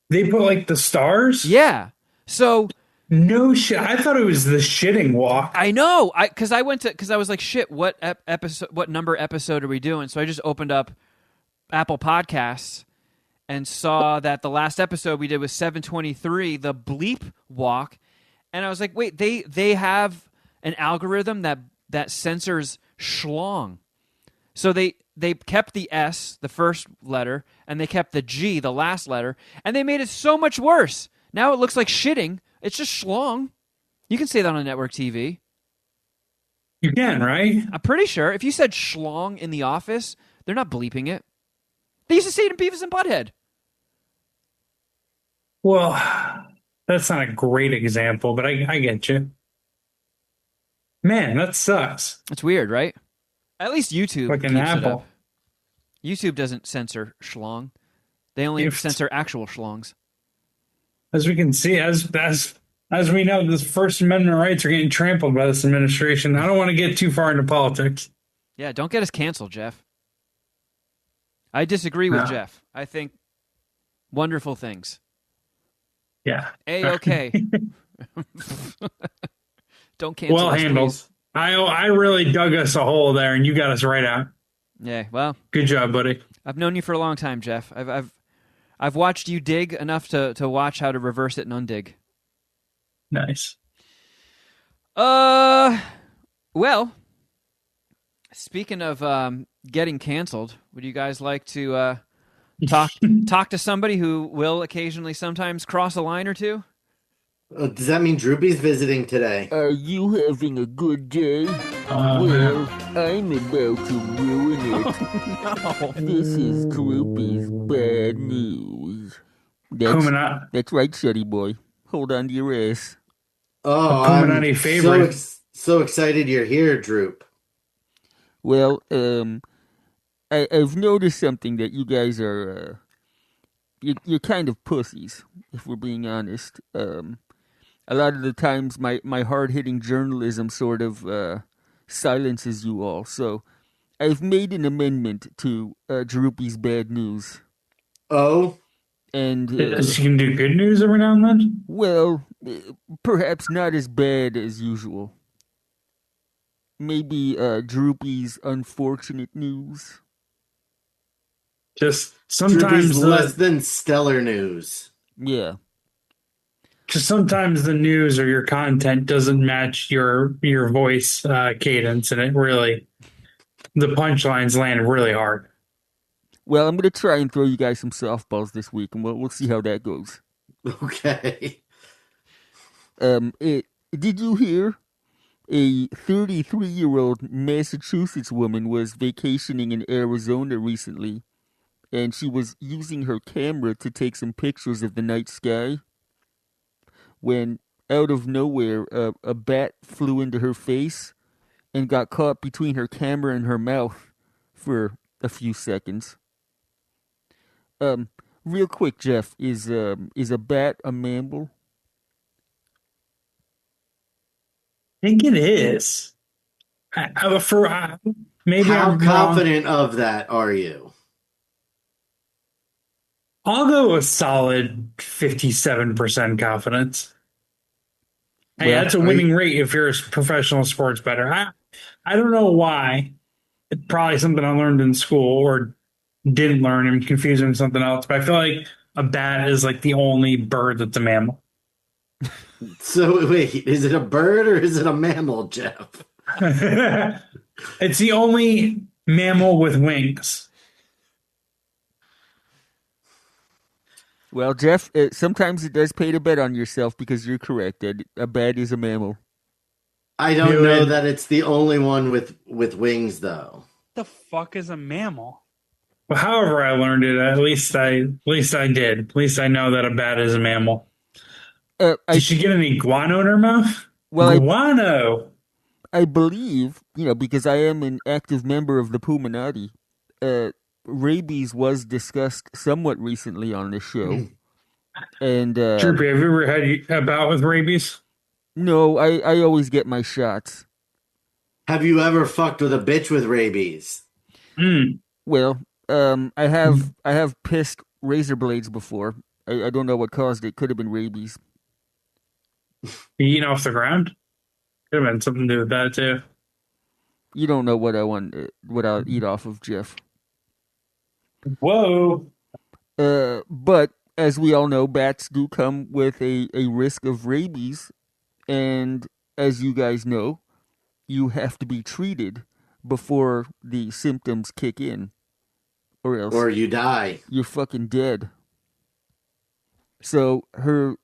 They put like the stars? Yeah. So no shit. I thought it was the shitting walk. I know. Because I was like, shit, what episode? What number episode are we doing? So I just opened up Apple Podcasts, and saw that the last episode we did was 723, the bleep walk, and I was like, wait, they have an algorithm that censors schlong. So they kept the S, the first letter, and they kept the G, the last letter, and they made it so much worse. Now it looks like shitting. It's just schlong. You can say that on network TV. You can, right? I'm pretty sure. If you said schlong in The Office, they're not bleeping it. They used to say it in Beavis and Butthead. Well, that's not a great example, but I get you. Man, that sucks. It's weird, right? At least YouTube Like an keeps it apple. up. YouTube doesn't censor schlong. They only censor actual schlongs. As we can see, as we know, the First Amendment rights are getting trampled by this administration. I don't want to get too far into politics. Yeah, don't get us canceled, Geoff. I disagree with Geoff. I think wonderful things. Yeah. A-okay. Don't cancel Well us, handled. please. I really dug us a hole there, and you got us right out. Yeah, well. Good job, buddy. I've known you for a long time, Geoff. I've watched you dig enough to watch how to reverse it and undig. Nice. Well, speaking of getting canceled, would you guys like to talk to somebody who will occasionally sometimes cross a line or two? Does that mean Droopy's visiting today? Are you having a good day? Oh, Well, I'm about to ruin it. No. This is Droopy's bad news. Puminati. That's right, Shuddy boy. Hold on to your ass. Oh, Puminati I'm favorite. so excited you're here, Droop. Well, I've noticed something that you guys are, you're kind of pussies, if we're being honest. A lot of the times my hard-hitting journalism sort of silences you all. So I've made an amendment to Droopy's bad news. Oh? And, She can do good news every now and then? well, perhaps not as bad as usual. Maybe Droopy's unfortunate news. Just Droopy's sometimes less than stellar news. Yeah. just sometimes the news or your content doesn't match your voice cadence, and it really the punchlines land really hard. Well, I'm going to try and throw you guys some softballs this week, and we'll see how that goes. Okay. Did you hear? A 33-year-old Massachusetts woman was vacationing in Arizona recently, and she was using her camera to take some pictures of the night sky when, out of nowhere, a bat flew into her face and got caught between her camera and her mouth for a few seconds. Real quick, Geoff, is a bat a mammal? I think it is. Maybe How I'm confident of that are you? I'll go with solid 57% confidence. Hey, Well, that's a winning rate if you're a professional sports bettor. I don't know why. It's probably something I learned in school or didn't learn and confusing with something else. But I feel like a bat is like the only bird that's a mammal. So wait, is it a bird or is it a mammal, Geoff? It's the only mammal with wings. Well, Geoff, sometimes it does pay to bet on yourself because you're correct that a bat is a mammal. I don't know that it's the only one with wings, though. The fuck is a mammal? Well, however I learned it, at least I did. At least I know that a bat is a mammal. Did she get any guano in her mouth? Well, guano. I believe, because I am an active member of the Puminati, rabies was discussed somewhat recently on this show. And Droopy, have you ever had a bout with rabies? No, I always get my shots. Have you ever fucked with a bitch with rabies? Well, I have pissed razor blades before. I don't know what caused it. Could have been rabies. You eating off the ground? Could have been something to do with that too. You don't know what I'll eat off of, Geoff. Whoa. But as we all know, bats do come with a risk of rabies, and as you guys know, you have to be treated before the symptoms kick in, or else Or you die. you're fucking dead. So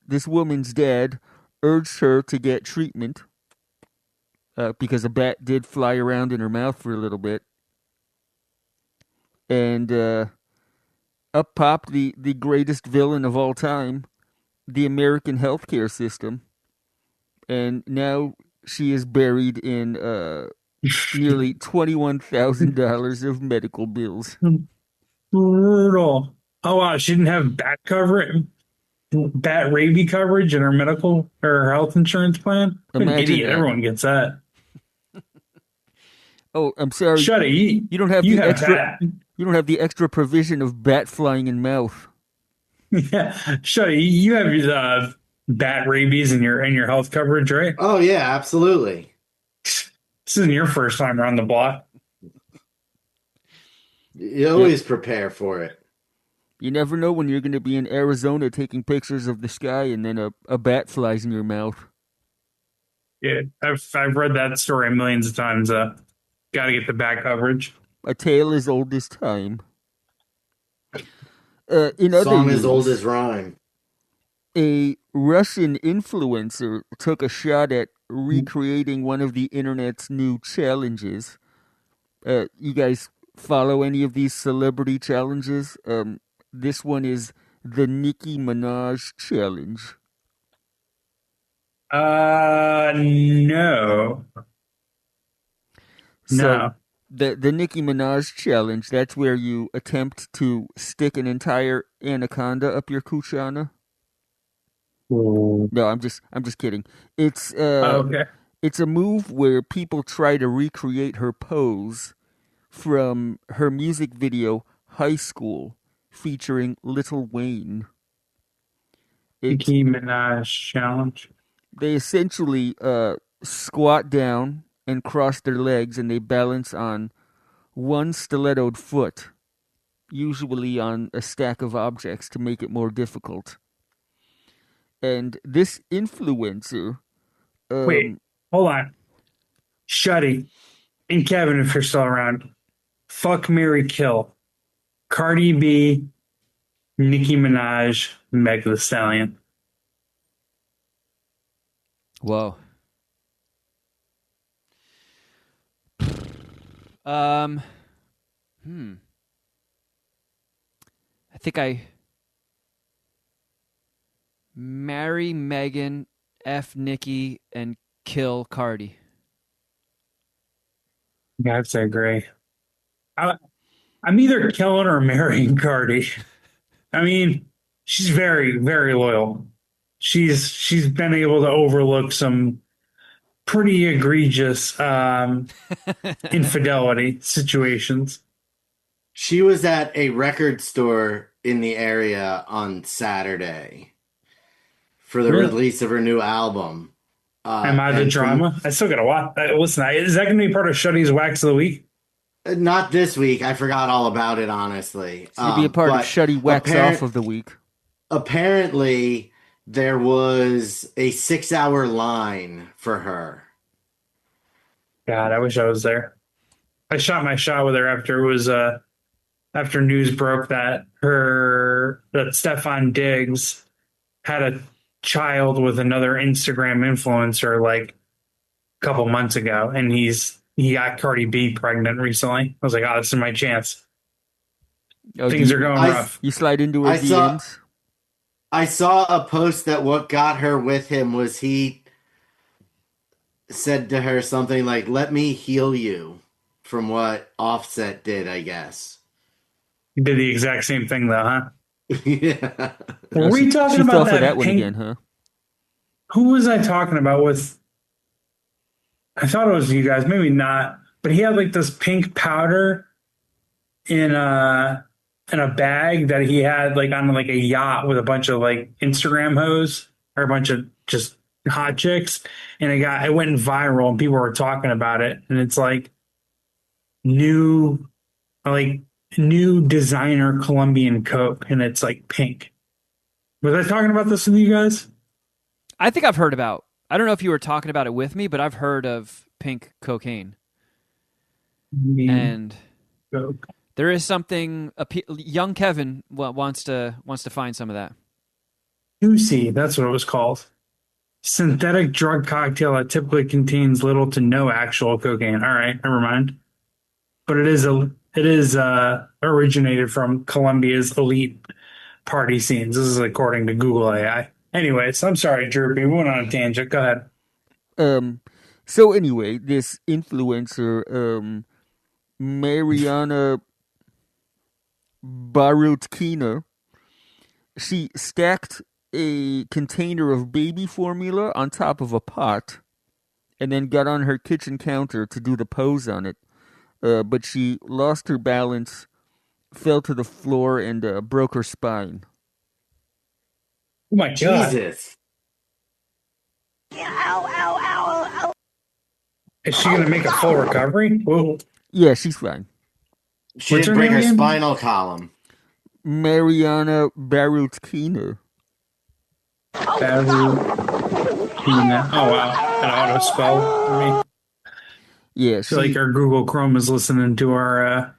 this woman's dad urged her to get treatment because a bat did fly around in her mouth for a little bit, and up popped the greatest villain of all time, the American healthcare system, and now she is buried in nearly $21,000 of medical bills. Brutal. Oh wow, she didn't have bat rabies coverage in her medical or her health insurance plan. What an Imagine idiot. that. Everyone gets that. Oh, I'm sorry. Shuddy, You don't have you the have extra. bat. You don't have the extra provision of bat flying in mouth. Yeah, Shuddy, you have bat rabies in your health coverage, right? Oh yeah, absolutely. This isn't your first time around the block. You always prepare for it. You never know when you're going to be in Arizona taking pictures of the sky and then a bat flies in your mouth. Yeah, I've read that story millions of times. Got to get the bat coverage. A tale as old as time. In other Song news, as old as rhyme. a Russian influencer took a shot at recreating one of the internet's new challenges. You guys follow any of these celebrity challenges? This one is the Nicki Minaj challenge. No. So No. the Nicki Minaj challenge, that's where you attempt to stick an entire anaconda up your kuchana. No, I'm just kidding. It's Okay. it's a move where people try to recreate her pose from her music video High School featuring Lil Wayne. Nicki Minaj challenge. They essentially squat down and cross their legs, and they balance on one stilettoed foot, usually on a stack of objects to make it more difficult. And this influencer... Wait, hold on. Shuddy and Kevin, if you're still around. Fuck, marry, kill. Cardi B, Nicki Minaj, Meg Thee Stallion. Whoa. I think I marry Megan, F Nikki, and kill Cardi. Yeah, I'd say agree. I'm either killing or marrying Cardi. I mean, she's very, very loyal. She's been able to overlook some pretty egregious infidelity situations. She was at a record store in the area on Saturday for the Really? release of her new album. Am I the and drama? I still gotta watch. Listen, is that gonna be part of Shuddy's Wax of the Week? Not this week. I forgot all about it, honestly. It's going to be a part of but Shuddy Wax Off of the Week. apparently, there was a 6-hour line for her. God, I wish I was there. I shot my shot with her after it was after news broke that Stefan Diggs had a child with another Instagram influencer like a couple months ago, and he got Cardi B pregnant recently. I was like, oh, this is my chance. Oh, Things are going rough. You slide into her I saw- DMs? I saw a post that what got her with him was he said to her something like, "Let me heal you," from what Offset did, I guess. He did the exact same thing though, huh? Yeah. Were we talking She fell about for that one pink- again, huh? Who was I talking about with? I thought it was you guys, maybe not. But he had like this pink powder in a bag that he had like on like a yacht with a bunch of like Instagram hoes or a bunch of just hot chicks, and it went viral and people were talking about it, and it's like new, like new designer Colombian Coke, and it's like pink. Was I talking about this with you guys? I think I've heard about. I don't know if you were talking about it with me, but I've heard of pink cocaine. Colombian And Coke. there is something. Young Kevin wants to find some of that. Juicy, that's what it was called. Synthetic drug cocktail that typically contains little to no actual cocaine. All right, never mind. But it is originated from Colombia's elite party scenes. This is according to Google AI. Anyways, I'm sorry, Droopy. We went on a tangent. Go ahead. So anyway, this influencer, Mariana Barutkina, she stacked a container of baby formula on top of a pot and then got on her kitchen counter to do the pose on it. But she lost her balance, fell to the floor, and broke her spine. Oh my God. Jesus. Is she going to make a full recovery? Whoa. Yeah, she's fine. She What's didn't her break her name again? spinal column. Mariana Barutkina. Barutina. Oh, wow. An auto spell for me. Yeah, I feel like our Google Chrome is listening to our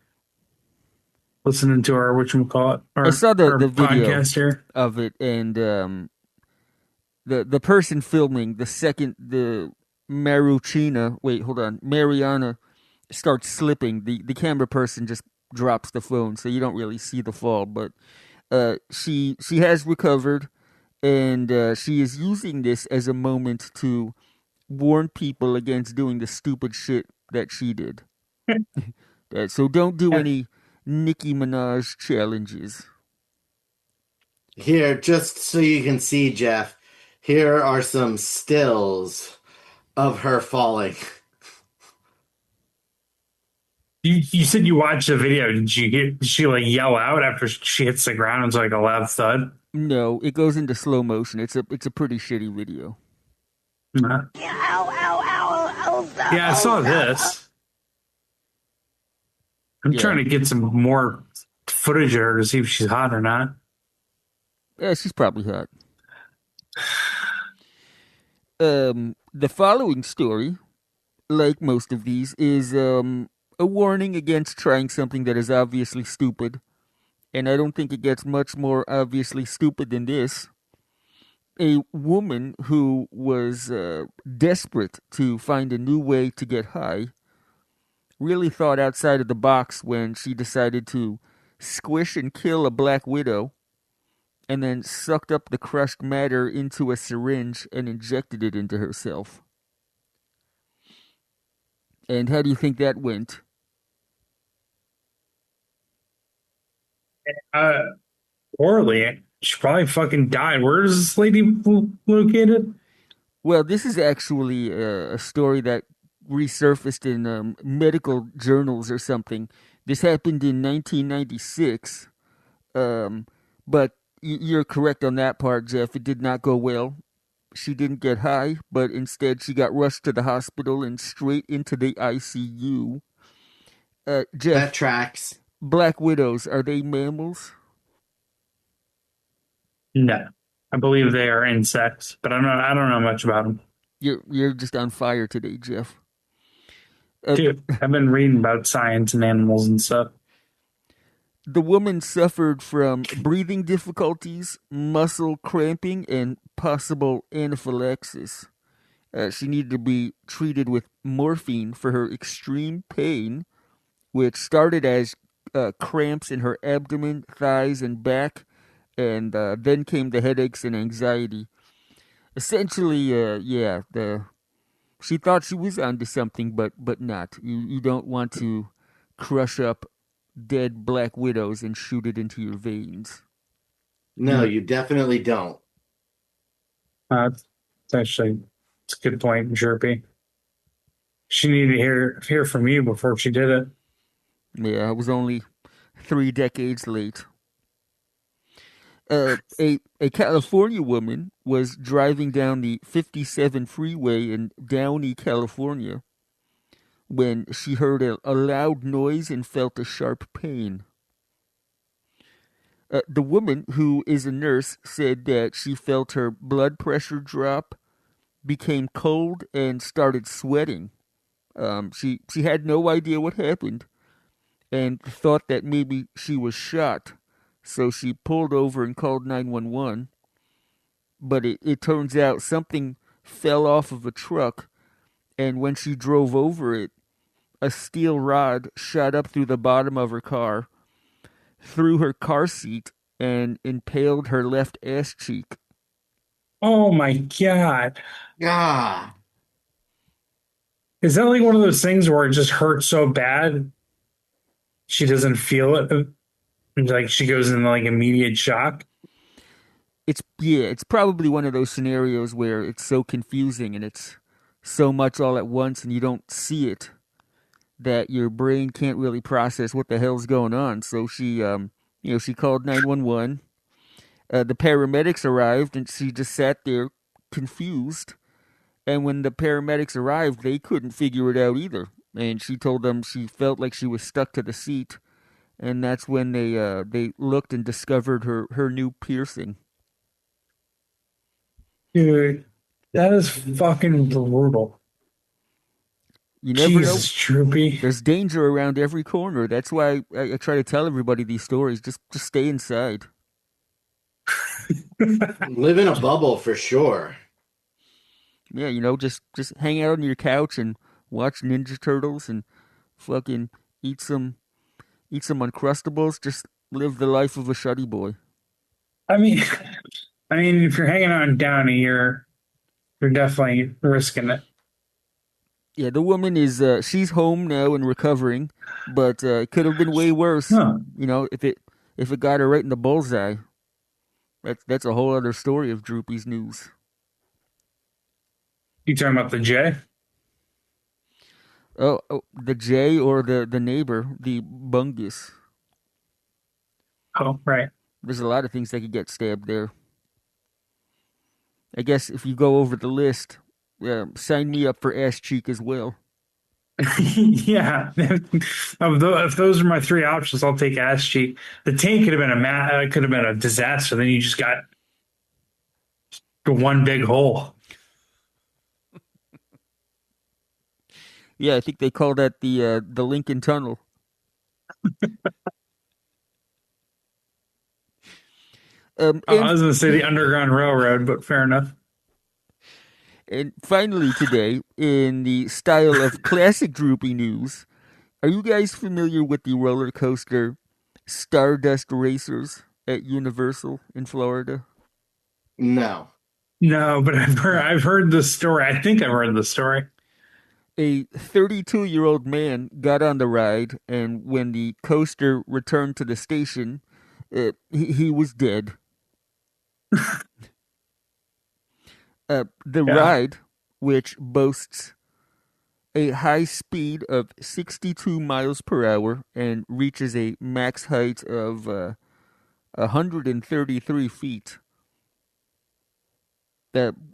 whatchamacallit, I saw the video podcast here. of it, and the person filming the Mariana starts slipping. The camera person just drops the phone, so you don't really see the fall. But she has recovered, and she is using this as a moment to warn people against doing the stupid shit that she did. So don't do any Nicki Minaj challenges. Here, just so you can see, Geoff, here are some stills of her falling. You said you watched the video. Did she like yell out after she hits the ground? It's like a loud thud. No, it goes into slow motion. It's a pretty shitty video. Nah. Yeah, I saw this. I'm Yeah. trying to get some more footage of her to see if she's hot or not. Yeah, she's probably hot. The following story, like most of these, is a warning against trying something that is obviously stupid. And I don't think it gets much more obviously stupid than this. A woman who was desperate to find a new way to get high really thought outside of the box when she decided to squish and kill a black widow and then sucked up the crushed matter into a syringe and injected it into herself. And how do you think that went? Poorly. She probably fucking died. Where is this lady located? Well, this is actually a story that resurfaced in medical journals or something. This happened in 1996. But you're correct on that part, Geoff. It did not go well. She didn't get high, but instead she got rushed to the hospital and straight into the ICU. Geoff, That tracks. black widows, are they mammals? No. I believe they are insects, but I don't know much about them. You're just on fire today, Geoff. Dude, I've been reading about science and animals and stuff. The woman suffered from breathing difficulties, muscle cramping, and possible anaphylaxis. She needed to be treated with morphine for her extreme pain, which started as cramps in her abdomen, thighs, and back, and then came the headaches and anxiety. Essentially, she thought she was onto something, but not. You don't want to crush up dead black widows and shoot it into your veins. No, you definitely don't. It's a good point, Jerpy. She needed to hear from you before she did it. Yeah, I was only 3 decades late. A California woman was driving down the 57 freeway in Downey, California, when she heard a loud noise and felt a sharp pain. The woman, who is a nurse, said that she felt her blood pressure drop, became cold, and started sweating. She had no idea what happened and thought that maybe she was shot. So she pulled over and called 911. But it turns out something fell off of a truck, and when she drove over it, a steel rod shot up through the bottom of her car, through her car seat, and impaled her left ass cheek. Oh my God. Ah, Is that like one of those things where it just hurts so bad she doesn't feel it? Like she goes into like immediate shock? It's probably one of those scenarios where it's so confusing and it's so much all at once and you don't see it that your brain can't really process what the hell's going on. So she called 911. The paramedics arrived and she just sat there confused. And when the paramedics arrived, they couldn't figure it out either. And she told them she felt like she was stuck to the seat. And that's when they looked and discovered her new piercing. Dude, that is fucking brutal. You never Jesus, Droopy. know. There's danger around every corner. That's why I try to tell everybody these stories. Just stay inside. live in a bubble for sure. Yeah, just hang out on your couch and watch Ninja Turtles and fucking eat some Uncrustables. Just live the life of a Shuddy boy. I mean, if you're hanging out in Downey, you're definitely risking it. Yeah, the woman is she's home now and recovering, but it could have been way worse. Huh. If it got her right in the bullseye. That's a whole other story of Droopy's news. You talking about the J? Oh, the J or the neighbor, the Bungus. Oh, right. There's a lot of things that could get stabbed there. I guess if you go over the list, sign me up for ass cheek as well. Yeah. If those are my three options, I'll take ass cheek. The tank could have been could have been a disaster. Then you just got one big hole. Yeah, I think they call that the Lincoln Tunnel. I was going to say the Underground Railroad, but fair enough. And finally today, in the style of classic Droopy news, are you guys familiar with the roller coaster Stardust Racers at Universal in Florida? No. No, but I've heard the story. I think I've heard the story. A 32-year-old man got on the ride, and when the coaster returned to the station, he was dead. The ride, which boasts a high speed of 62 miles per hour and reaches a max height of 133 feet.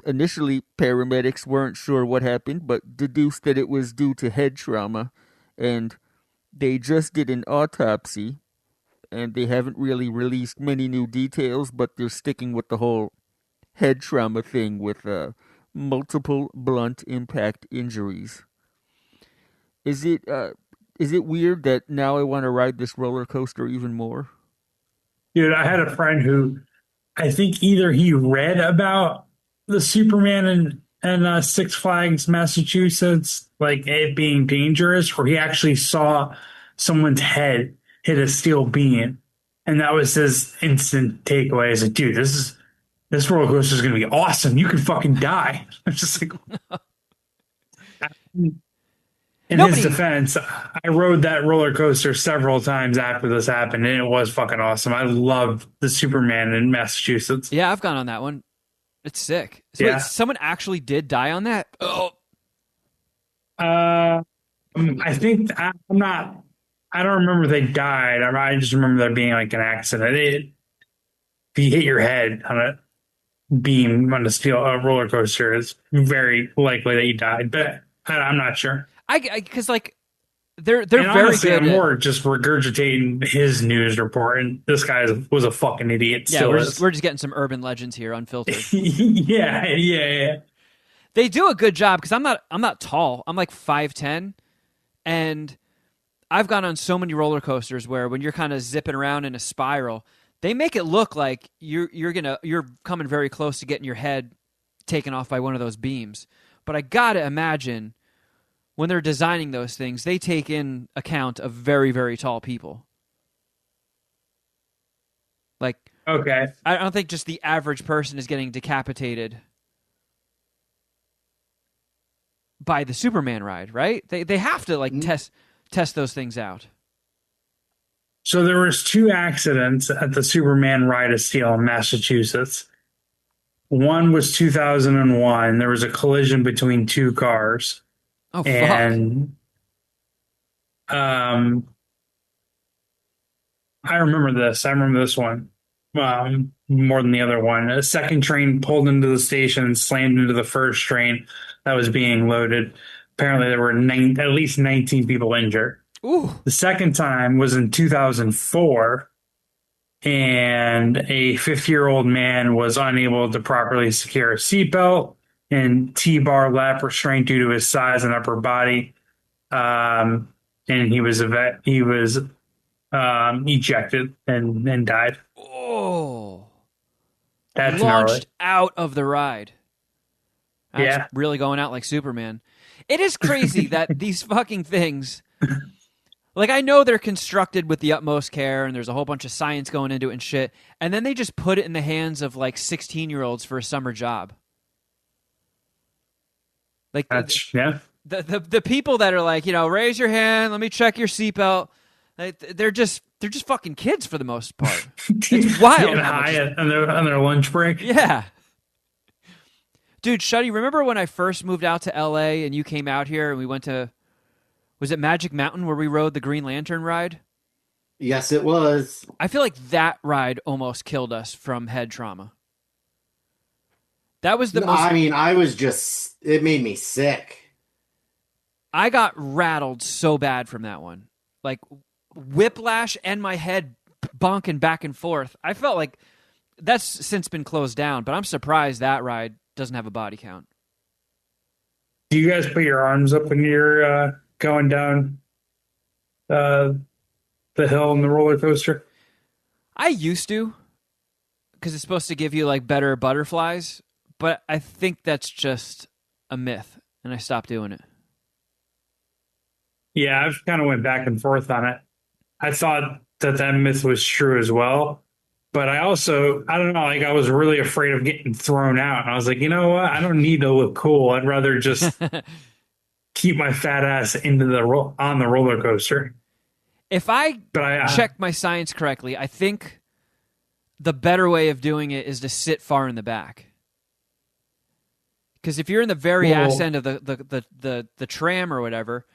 Initially, paramedics weren't sure what happened, but deduced that it was due to head trauma, and they just did an autopsy, and they haven't really released many new details, but they're sticking with the whole head trauma thing with multiple blunt impact injuries. Is it weird that now I want to ride this roller coaster even more? Dude, I had a friend who I think either he read about the Superman and Six Flags, Massachusetts, like it being dangerous, or he actually saw someone's head hit a steel beam, and that was his instant takeaway. Is like, dude, this roller coaster is going to be awesome. You can fucking die. I'm just like, in his defense, I rode that roller coaster several times after this happened, and it was fucking awesome. I loved the Superman in Massachusetts. Yeah, I've gone on that one. It's sick. So Yeah. wait, someone actually did die on that? Oh. I think I'm not. I don't remember if they died. I just remember there being like an accident. If you hit your head on a beam on a roller coaster, it's very likely that you died. But I'm not sure. Because like they're And very honestly, good. I'm more just regurgitating his news report, and this guy was a fucking idiot. Yeah, Still we're is. just getting some urban legends here, unfiltered. Yeah. They do a good job because I'm not tall. I'm like 5'10", and I've gone on so many roller coasters where when you're kind of zipping around in a spiral, they make it look like you're coming very close to getting your head taken off by one of those beams. But I gotta imagine when they're designing those things, they take in account of very, very tall people. Like, Okay. I don't think just the average person is getting decapitated by the Superman ride, right? They have to like test those things out. So there was 2 accidents at the Superman ride of steel in Massachusetts. One was 2001. There was a collision between 2 cars, Oh fuck! and um, I remember this. I remember this one more than the other one. A second train pulled into the station and slammed into the first train that was being loaded. Apparently, there were at least 19 people injured. Ooh, The second time was in 2004, and a 50-year-old man was unable to properly secure a seatbelt and T-bar lap restraint due to his size and upper body. And he was ejected and died. oh, That's launched gnarly. out of the ride. That's Yeah. really going out like Superman. It is crazy that these fucking things. Like, I know they're constructed with the utmost care, and there's a whole bunch of science going into it and shit, and then they just put it in the hands of, like, 16-year-olds for a summer job. Like, Yeah. the people that are like, raise your hand, let me check your seatbelt, they're just fucking kids for the most part. It's wild. Getting high on their lunch break. Yeah. Dude, Shuddy, remember when I first moved out to L.A. and you came out here and we went to... Was it Magic Mountain where we rode the Green Lantern ride? Yes, it was. I feel like that ride almost killed us from head trauma. That was the most... I mean, it made me sick. I got rattled so bad from that one. Like, whiplash and my head bonking back and forth. I felt like that's since been closed down, but I'm surprised that ride doesn't have a body count. Do you guys put your arms up when you're going down the hill in the roller coaster? I used to, because it's supposed to give you like better butterflies, but I think that's just a myth, and I stopped doing it. Yeah, I've kind of went back and forth on it. I thought that myth was true as well. But I don't know, like I was really afraid of getting thrown out. And I was like, you know what? I don't need to look cool. I'd rather just keep my fat ass on the roller coaster. If I check my science correctly, I think the better way of doing it is to sit far in the back. Because if you're in the very ass end of the tram or whatever,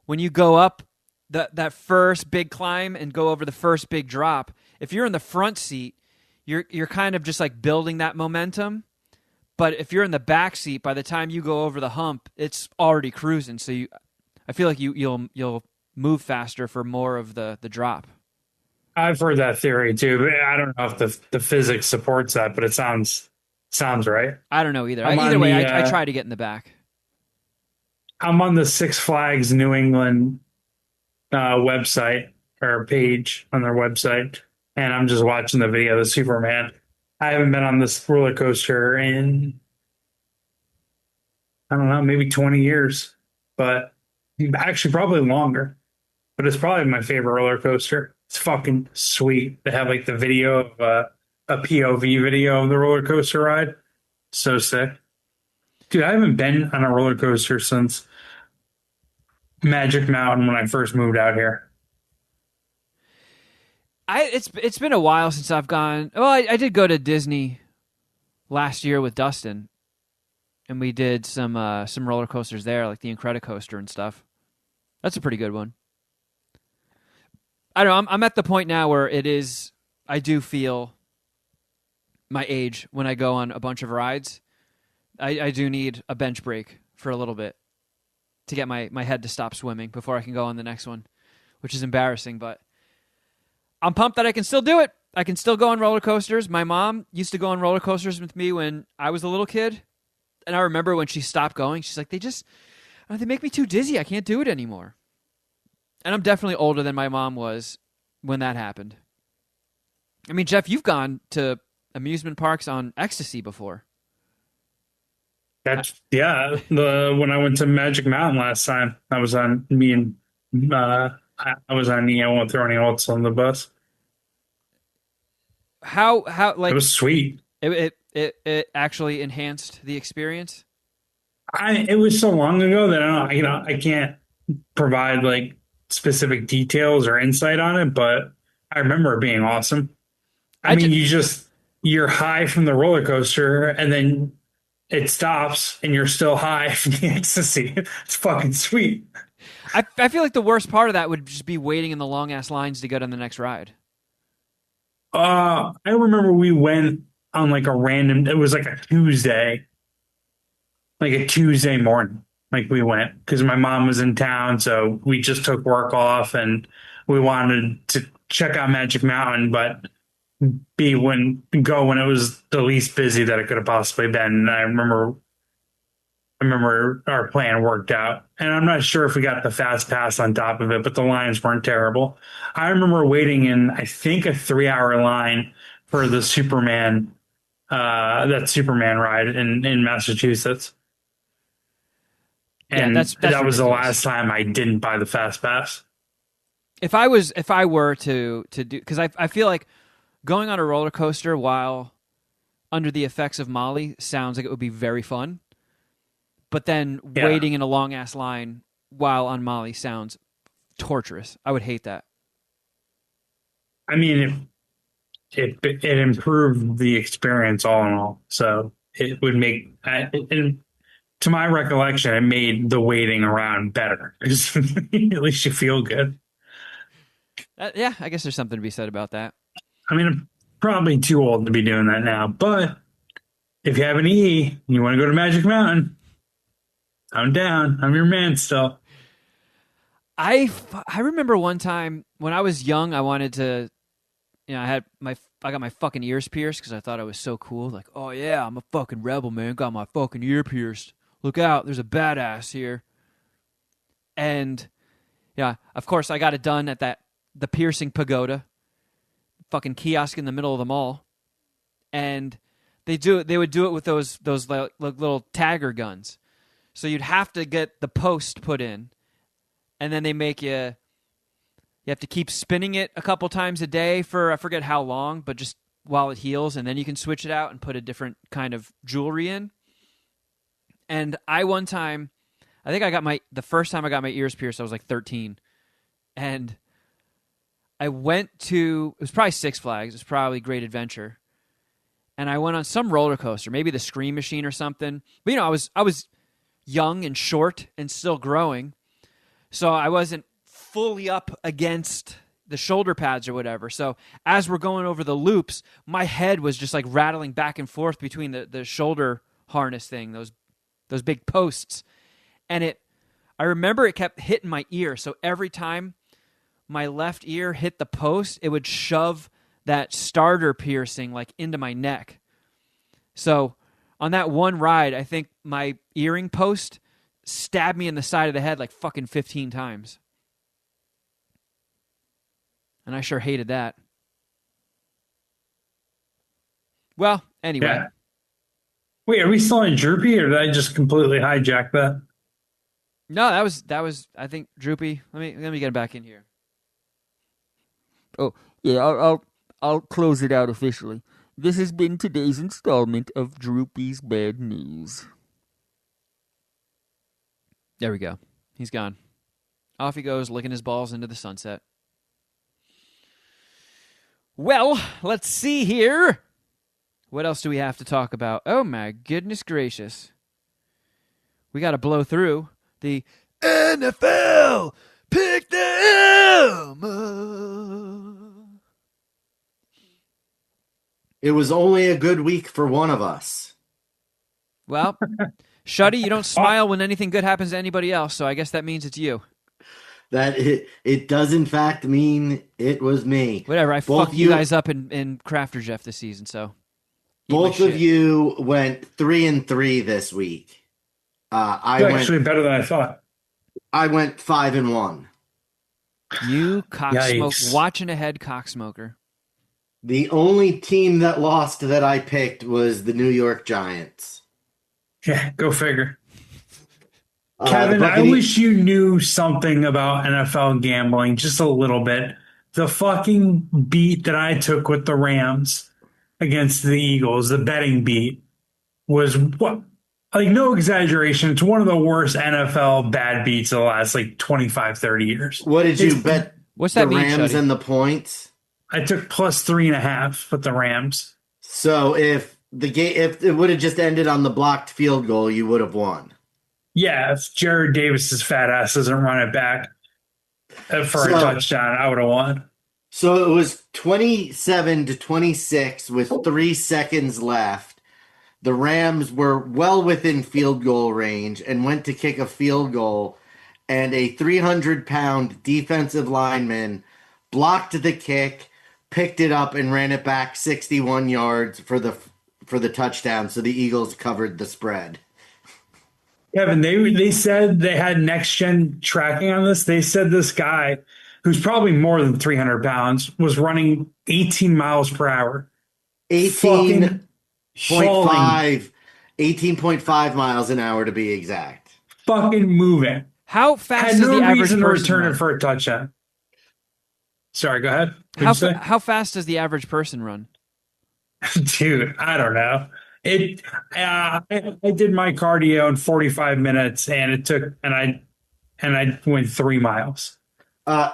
when you go up that first big climb and go over the first big drop, if you're in the front seat, you're kind of just like building that momentum. But if you're in the back seat, by the time you go over the hump, it's already cruising. So I feel like you'll move faster for more of the drop. I've heard that theory too, but I don't know if the physics supports that, but it sounds right. I don't know either. Either way, I try to get in the back. I'm on the Six Flags New England website or page on their website, and I'm just watching the video of the Superman. I haven't been on this roller coaster in, I don't know, maybe 20 years, but actually probably longer. But it's probably my favorite roller coaster. It's fucking sweet. They have like the video of a POV video of the roller coaster ride. So sick. Dude, I haven't been on a roller coaster since Magic Mountain when I first moved out here. It's been a while since I've gone. Well, I did go to Disney last year with Dustin, and we did some roller coasters there, like the Incredicoaster and stuff. That's a pretty good one. I don't know. I'm at the point now where I do feel my age when I go on a bunch of rides. I do need a bench break for a little bit. to get my head to stop swimming before I can go on the next one, which is embarrassing, but I'm pumped that I can still do it. I can still go on roller coasters. My mom used to go on roller coasters with me when I was a little kid, and I remember when she stopped going, she's like, they make me too dizzy. I can't do it anymore. And I'm definitely older than my mom was when that happened. I mean, Geoff, you've gone to amusement parks on ecstasy before. When I went to Magic Mountain last time, I was on me and I was on throwing oats on the bus. How It was sweet. it actually enhanced the experience? It was so long ago that I can't provide like specific details or insight on it, but I remember it being awesome. You're high from the roller coaster and then it stops and you're still high from the ecstasy. It's fucking sweet. I feel like the worst part of that would just be waiting in the long ass lines to get on the next ride. I remember we went on it was like a Tuesday morning. Like we went because my mom was in town, so we just took work off and we wanted to check out Magic Mountain, but when it was the least busy that it could have possibly been. And I remember our plan worked out, and I'm not sure if we got the fast pass on top of it, but the lines weren't terrible. I remember waiting in, I think, a 3-hour line for the Superman ride in Massachusetts. And that's that was the ridiculous. last time I didn't buy the fast pass. If I were to do, because I feel like going on a roller coaster while under the effects of Molly sounds like it would be very fun. But then waiting in a long ass line while on Molly sounds torturous. I would hate that. I mean, it improved the experience all in all. So it would make, to my recollection, it made the waiting around better because at least you feel good. Yeah, I guess there's something to be said about that. I mean, I'm probably too old to be doing that now, but if you have an E and you want to go to Magic Mountain, I'm down. I'm your man still. I remember one time when I was young, I wanted to, I got my fucking ears pierced because I thought I was so cool. Like, oh yeah, I'm a fucking rebel, man. Got my fucking ear pierced. Look out, there's a badass here. And yeah, of course, I got it done at the piercing pagoda, fucking kiosk in the middle of the mall, and they would do it with those like little tagger guns. So you'd have to get the post put in, and then they make you have to keep spinning it a couple times a day for, I forget how long, but just while it heals, and then you can switch it out and put a different kind of jewelry in. And one time, I think the first time I got my ears pierced, I was like 13. And I went to, it was probably Six Flags, it was probably Great Adventure. And I went on some roller coaster, maybe the Scream Machine or something. But I was young and short and still growing, so I wasn't fully up against the shoulder pads or whatever. So as we're going over the loops, my head was just like rattling back and forth between the shoulder harness thing, those big posts. And I remember it kept hitting my ear. So every time my left ear hit the post, it would shove that starter piercing like into my neck. So on that one ride, I think my earring post stabbed me in the side of the head like fucking 15 times. And I sure hated that. Well, anyway. Yeah. Wait, are we still in Droopy, or did I just completely hijack that? No, that was I think Droopy. Let me get back in here. Oh, yeah, I'll close it out officially. This has been today's installment of Droopy's Bad News. There we go. He's gone. Off he goes, licking his balls into the sunset. Well, let's see here. What else do we have to talk about? Oh my goodness gracious. We got to blow through the NFL Pick Them Up. It was only a good week for one of us. Well, Shuddy, you don't smile when anything good happens to anybody else, so I guess that means it's you. That it does in fact mean it was me. Whatever, I Both fucked you guys up in Crafter Geoff this season, so. Both of you went 3-3 this week. I You're went actually better than I thought. I went 5-1. You cocksmoke, Yikes. watching ahead cocksmoker. The only team that lost that I picked was the New York Giants. Yeah, go figure. Kevin, the I wish you knew something about NFL gambling, just a little bit. The fucking beat that I took with the Rams against the Eagles, the betting beat, was what? Like, no exaggeration. It's one of the worst NFL bad beats of the last, 25, 30 years. What did you bet? What's that the mean, Rams Shuddy? and the points? I took plus 3.5 with the Rams. So if it would have just ended on the blocked field goal, you would have won. Yeah, if Jared Davis's fat ass doesn't run it back for a touchdown, I would have won. So it was 27-26 with 3 seconds left. The Rams were well within field goal range and went to kick a field goal, and a 300-pound defensive lineman blocked the kick, picked it up, and ran it back 61 yards for the touchdown. So the Eagles covered the spread. Kevin, they said they had next gen tracking on this. They said this guy, who's probably more than 300 pounds, was running 18 miles per hour. 18.5 miles an hour to be exact. Fucking moving. How fast Had does no the average reason to person return run? it for a touchdown. Sorry, go ahead. What'd you say? How fast does the average person run? Dude, I don't know. I did my cardio in 45 minutes, and I went 3 miles.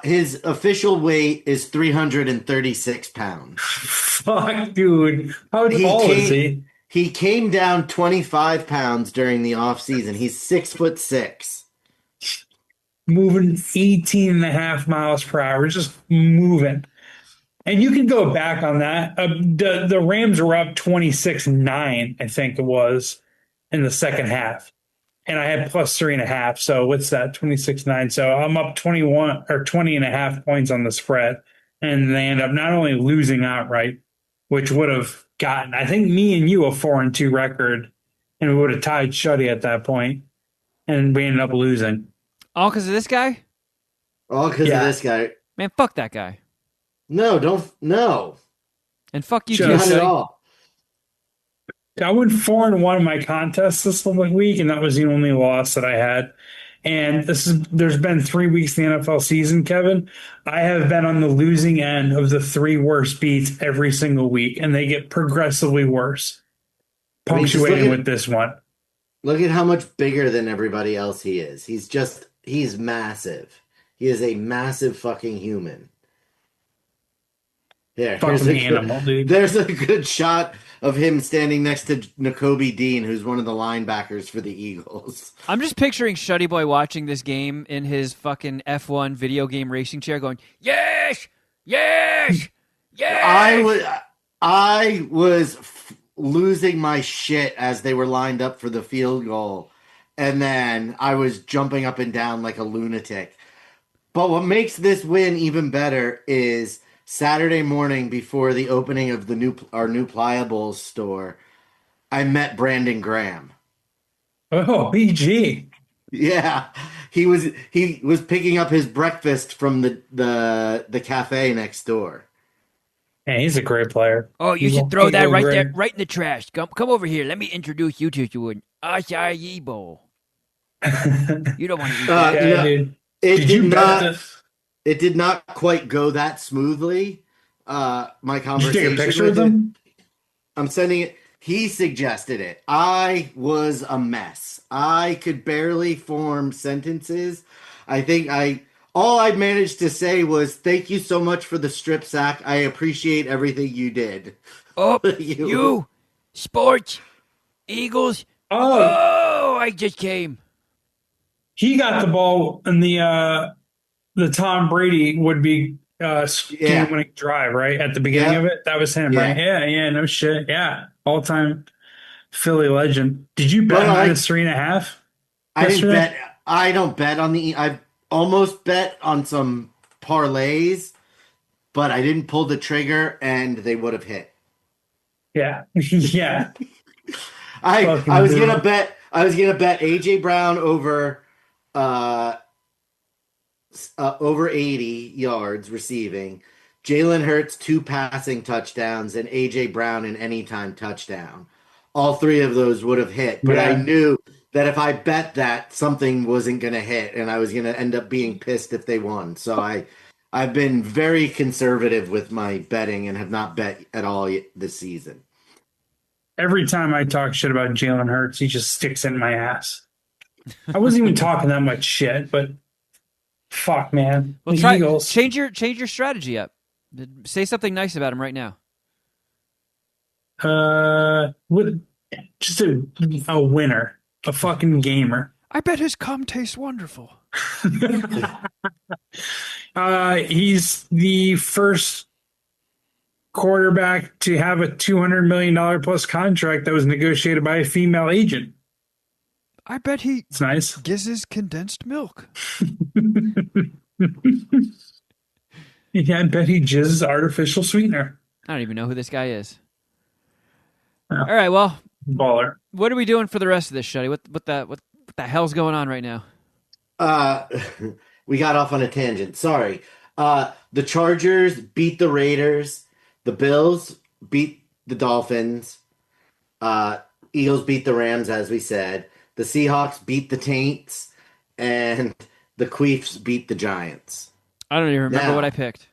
His official weight is 336 pounds. Fuck, dude. How tall is he? He came down 25 pounds during the off season. He's 6'6". Moving 18.5 miles per hour, just moving. And you can go back on that. The Rams were up 26-9, I think it was, in the second half. And I had plus 3.5. So what's that? 26-9. So I'm up 21 or 20.5 points on the spread. And they end up not only losing outright, which would have gotten, I think, me and you a 4-2 record, and we would have tied Shuddy at that point, and we ended up losing. All because of this guy? All because of this guy. Man, fuck that guy. No. And fuck you, Sure. too. Not at Shuddy. all. I went 4-1 in my contest this week, and that was the only loss that I had. And there's been 3 weeks in the NFL season, Kevin. I have been on the losing end of the 3 worst beats every single week, and they get progressively worse. Punctuating with this one. Look at how much bigger than everybody else he is. He's massive. He is a massive fucking human. Fucking animal, dude. There's a good shot of him standing next to Nakobe Dean, who's one of the linebackers for the Eagles. I'm just picturing Shuddy Boy watching this game in his fucking F1 video game racing chair going, yes, yes, yes. I was losing my shit as they were lined up for the field goal, and then I was jumping up and down like a lunatic. But what makes this win even better is Saturday morning before the opening of our new Pliables store, I met Brandon Graham. Oh, BG. Yeah, he was picking up his breakfast from the cafe next door. Yeah, he's a great player. Oh, you should throw that right there, right in the trash. Come over here. Let me introduce you to an acai bowl. You don't want to eat that. Yeah, dude. It did not quite go that smoothly. My conversation. Did you take a picture of them? I'm sending it. He suggested it. I was a mess. I could barely form sentences. I think all I managed to say was, "Thank you so much for the strip sack. I appreciate everything you did." Oh, you sports Eagles. Oh, I just came. He got the ball in the Tom Brady would be game-winning drive, right? At the beginning of it. That was him, right? Yeah, no shit. Yeah. All-time Philly legend. Did you bet But minus 3.5? I didn't yesterday? bet. I don't bet on I almost bet on some parlays, but I didn't pull the trigger, and they would have hit. Yeah. Yeah. I Fucking was gonna brutal. bet. I was gonna bet AJ Brown uh, over 80 yards receiving, Jalen Hurts 2 passing touchdowns, and AJ Brown an anytime touchdown. All three of those would have hit, but I Yeah. knew that if I bet that something wasn't going to hit, and I was going to end up being pissed if they won. So I've been very conservative with my betting and have not bet at all this season. Every time I talk shit about Jalen Hurts, he just sticks in my ass. I wasn't even talking that much shit, but fuck, man. Well, The try Eagles. change your strategy up. Say something nice about him right now. What? Just a winner, a fucking gamer. I bet his cum tastes wonderful. He's the first quarterback to have a $200 million plus contract that was negotiated by a female agent. I bet he It's nice. gizzes condensed milk. Yeah, I bet he jizzes artificial sweetener. I don't even know who this guy is. Oh. All right, well, Baller. what are we doing for the rest of this, Shuddy? What the hell's going on right now? We got off on a tangent. Sorry. The Chargers beat the Raiders. The Bills beat the Dolphins. Eagles beat the Rams, as we said. The Seahawks beat the Taints. And the Queefs beat the Giants. I don't even remember Now, what I picked.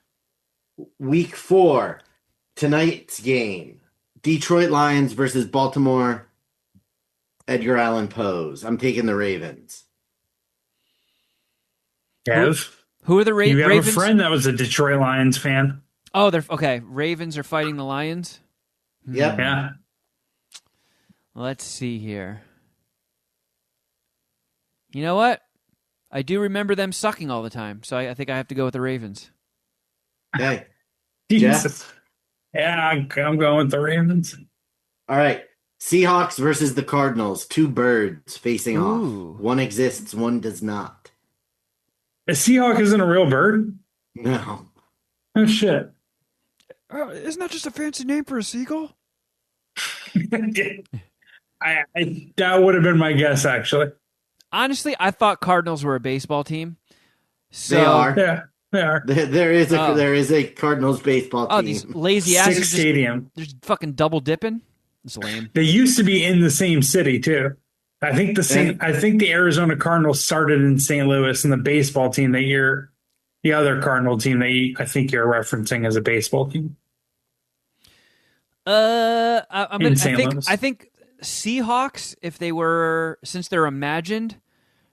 Week 4, tonight's game. Detroit Lions versus Baltimore Edgar Allan Poe's. I'm taking the Ravens. Kev, Who are the you have Ravens? a friend that was a Detroit Lions fan. Oh, they're okay. Ravens are fighting the Lions. Yep. Yeah. Let's see here. You know what? I do remember them sucking all the time, so I think I have to go with the Ravens. Okay. Jesus. Yeah, I'm going with the Ravens. All right. Seahawks versus the Cardinals. 2 birds facing Ooh. off. One exists, one does not. A Seahawk isn't a real bird? No. Oh, shit. Isn't that just a fancy name for a seagull? That would have been my guess, actually. Honestly, I thought Cardinals were a baseball team. So, They are. Yeah, they are. There is a Cardinals baseball team. Oh, these lazy asses Six just, stadium. they're just fucking double dipping. It's lame. They used to be in the same city, too. I think the Arizona Cardinals started in St. Louis, and the baseball team the other Cardinal team I think you're referencing as a baseball team. I think Seahawks, since they're imagined,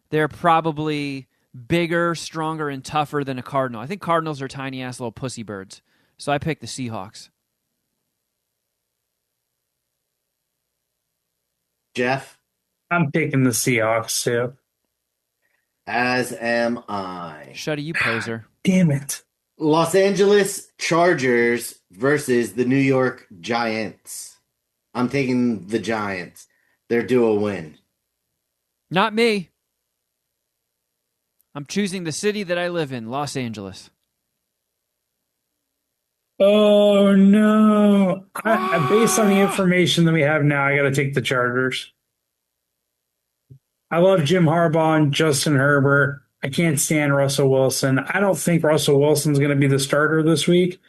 they're probably bigger, stronger, and tougher than a Cardinal. I think Cardinals are tiny ass little pussy birds. So I picked the Seahawks. Geoff? I'm taking the Seahawks, too. As am I. Shuddy, you poser. Damn it. Los Angeles Chargers versus the New York Giants. I'm taking the Giants. They're due a win. Not me. I'm choosing the city that I live in, Los Angeles. Oh, no. Based on the information that we have now, I got to take the Chargers. I love Jim Harbaugh and Justin Herbert. I can't stand Russell Wilson. I don't think Russell Wilson's going to be the starter this week,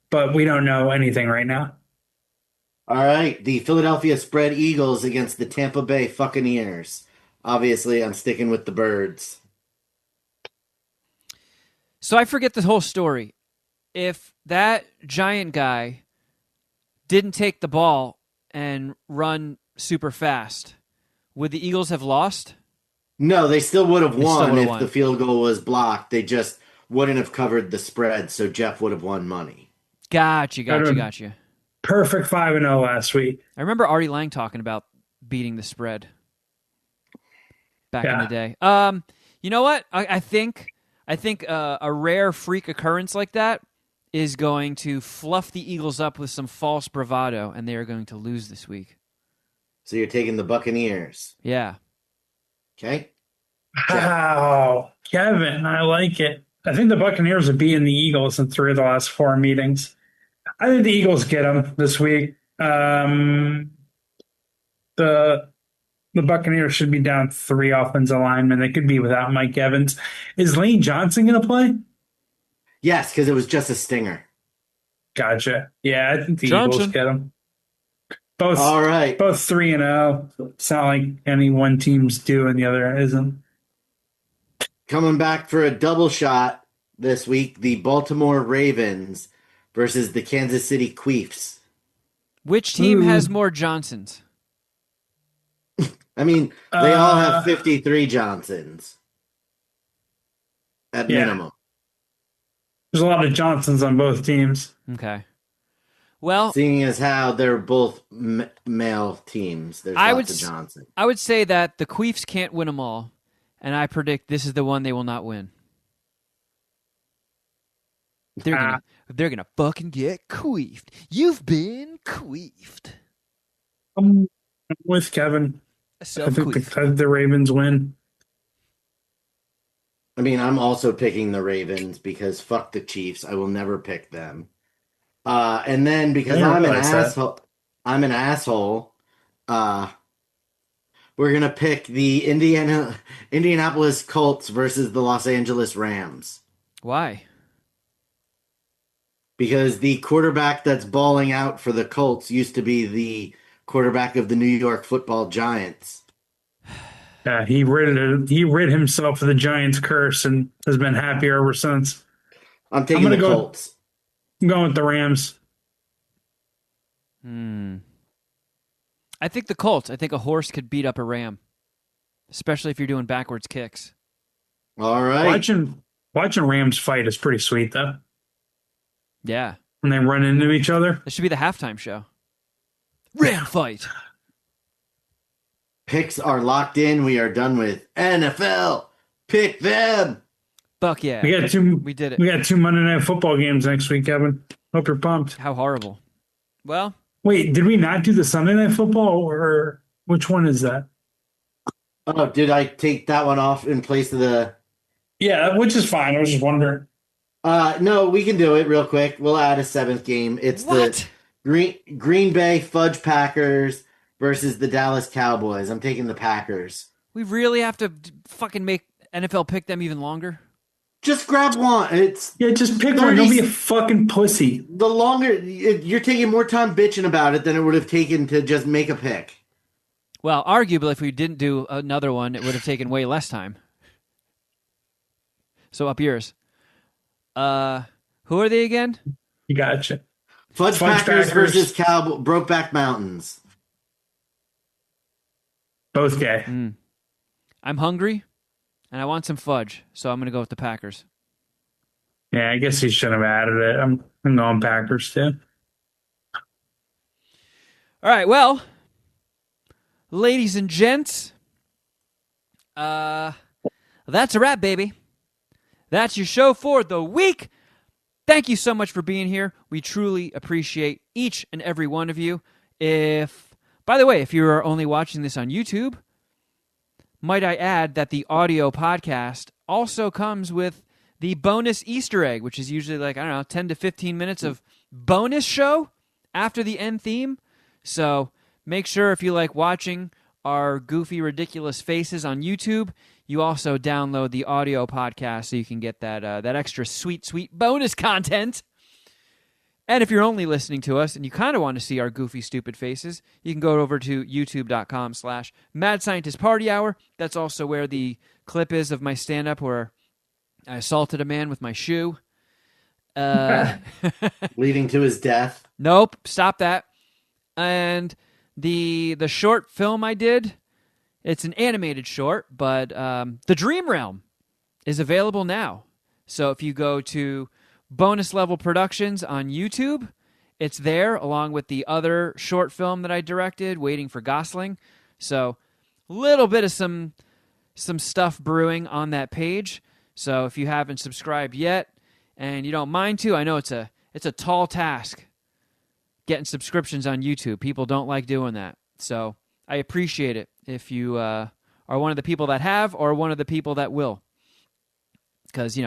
but we don't know anything right now. All right. The Philadelphia Spread Eagles against the Tampa Bay Buccaneers. Obviously, I'm sticking with the birds. So I forget the whole story. If that giant guy didn't take the ball and run super fast, would the Eagles have lost? No, they still would have They still won would have if won. the field goal was blocked. They just wouldn't have covered the spread, so Geoff would have won money. Gotcha. Perfect 5-0 last week. I remember Artie Lang talking about beating the spread back in the day. You know what? I think a rare freak occurrence like that is going to fluff the Eagles up with some false bravado, and they are going to lose this week. So you're taking the Buccaneers. Yeah. Okay. Wow, Kevin, I like it. I think the Buccaneers are beating the Eagles in 3 of the last 4 meetings. I think the Eagles get them this week. The Buccaneers should be down 3 offensive linemen. They could be without Mike Evans. Is Lane Johnson going to play? Yes, because it was just a stinger. Gotcha. Yeah, I think the Johnson. Eagles get them. Both All right. both 3-0. It's not like any one team's due and the other isn't. Coming back for a double shot this week, the Baltimore Ravens versus the Kansas City Chiefs. Which team has more Johnsons? I mean, they all have 53 Johnsons at minimum. There's a lot of Johnsons on both teams. Okay. Well, Seeing as how they're both male teams, there's lots of Johnson. I would say that the Queefs can't win them all, and I predict this is the one they will not win. They're gonna fucking get queefed. You've been queefed. I'm with Kevin. I think the Ravens win. I mean, I'm also picking the Ravens because fuck the Chiefs. I will never pick them. And then because I'm an asshole, we're gonna pick the Indianapolis Colts versus the Los Angeles Rams. Why? Because the quarterback that's balling out for the Colts used to be the quarterback of the New York Football Giants. Yeah, he rid himself of the Giants curse and has been happier ever since. I'm taking the Colts. I'm going with the Rams. I think the Colts. I think a horse could beat up a ram, especially if you're doing backwards kicks. All right. Watching Rams fight is pretty sweet, though. Yeah. When they run into each other. This should be the halftime show. Ram fight. Picks are locked in. We are done with NFL. Pick them. Fuck yeah. We did it. We got 2 Monday Night Football games next week, Kevin. Hope you're pumped. How horrible. Well. Wait, did we not do the Sunday Night Football, or which one is that? Oh, did I take that one off in place of the... Yeah, which is fine. I was just wondering. No, we can do it real quick. We'll add a 7th game. It's the Green Bay Fudge Packers versus the Dallas Cowboys. I'm taking the Packers. We really have to fucking make NFL pick them even longer? Just grab one. Just pick one. Don't be a fucking pussy. The longer... You're taking more time bitching about it than it would have taken to just make a pick. Well, arguably, if we didn't do another one, it would have taken way less time. So up yours. Who are they again? You gotcha. Fudge Packers versus Brokeback Mountains. Both gay. I'm hungry, and I want some fudge, so I'm going to go with the Packers. Yeah, I guess he shouldn't have added it. I'm going Packers, too. All right, well, ladies and gents, that's a wrap, baby. That's your show for the week. Thank you so much for being here. We truly appreciate each and every one of you. By the way, if you are only watching this on YouTube, might I add that the audio podcast also comes with the bonus Easter egg, which is usually 10 to 15 minutes of bonus show after the end theme. So make sure if you like watching our goofy, ridiculous faces on YouTube, you also download the audio podcast so you can get that extra sweet, sweet bonus content. And if you're only listening to us and you kind of want to see our goofy, stupid faces, you can go over to youtube.com/Mad Scientist Party Hour. That's also where the clip is of my stand-up where I assaulted a man with my shoe. Leading to his death. Nope, stop that. And the short film I did, it's an animated short, but The Dream Realm is available now. So if you go to Bonus Level Productions on YouTube, it's there along with the other short film that I directed, Waiting for Gosling. So a little bit of some stuff brewing on that page. So if you haven't subscribed yet and you don't mind to, I know it's a tall task getting subscriptions on YouTube. People don't like doing that. So I appreciate it if you are one of the people that have or one of the people that will. Because,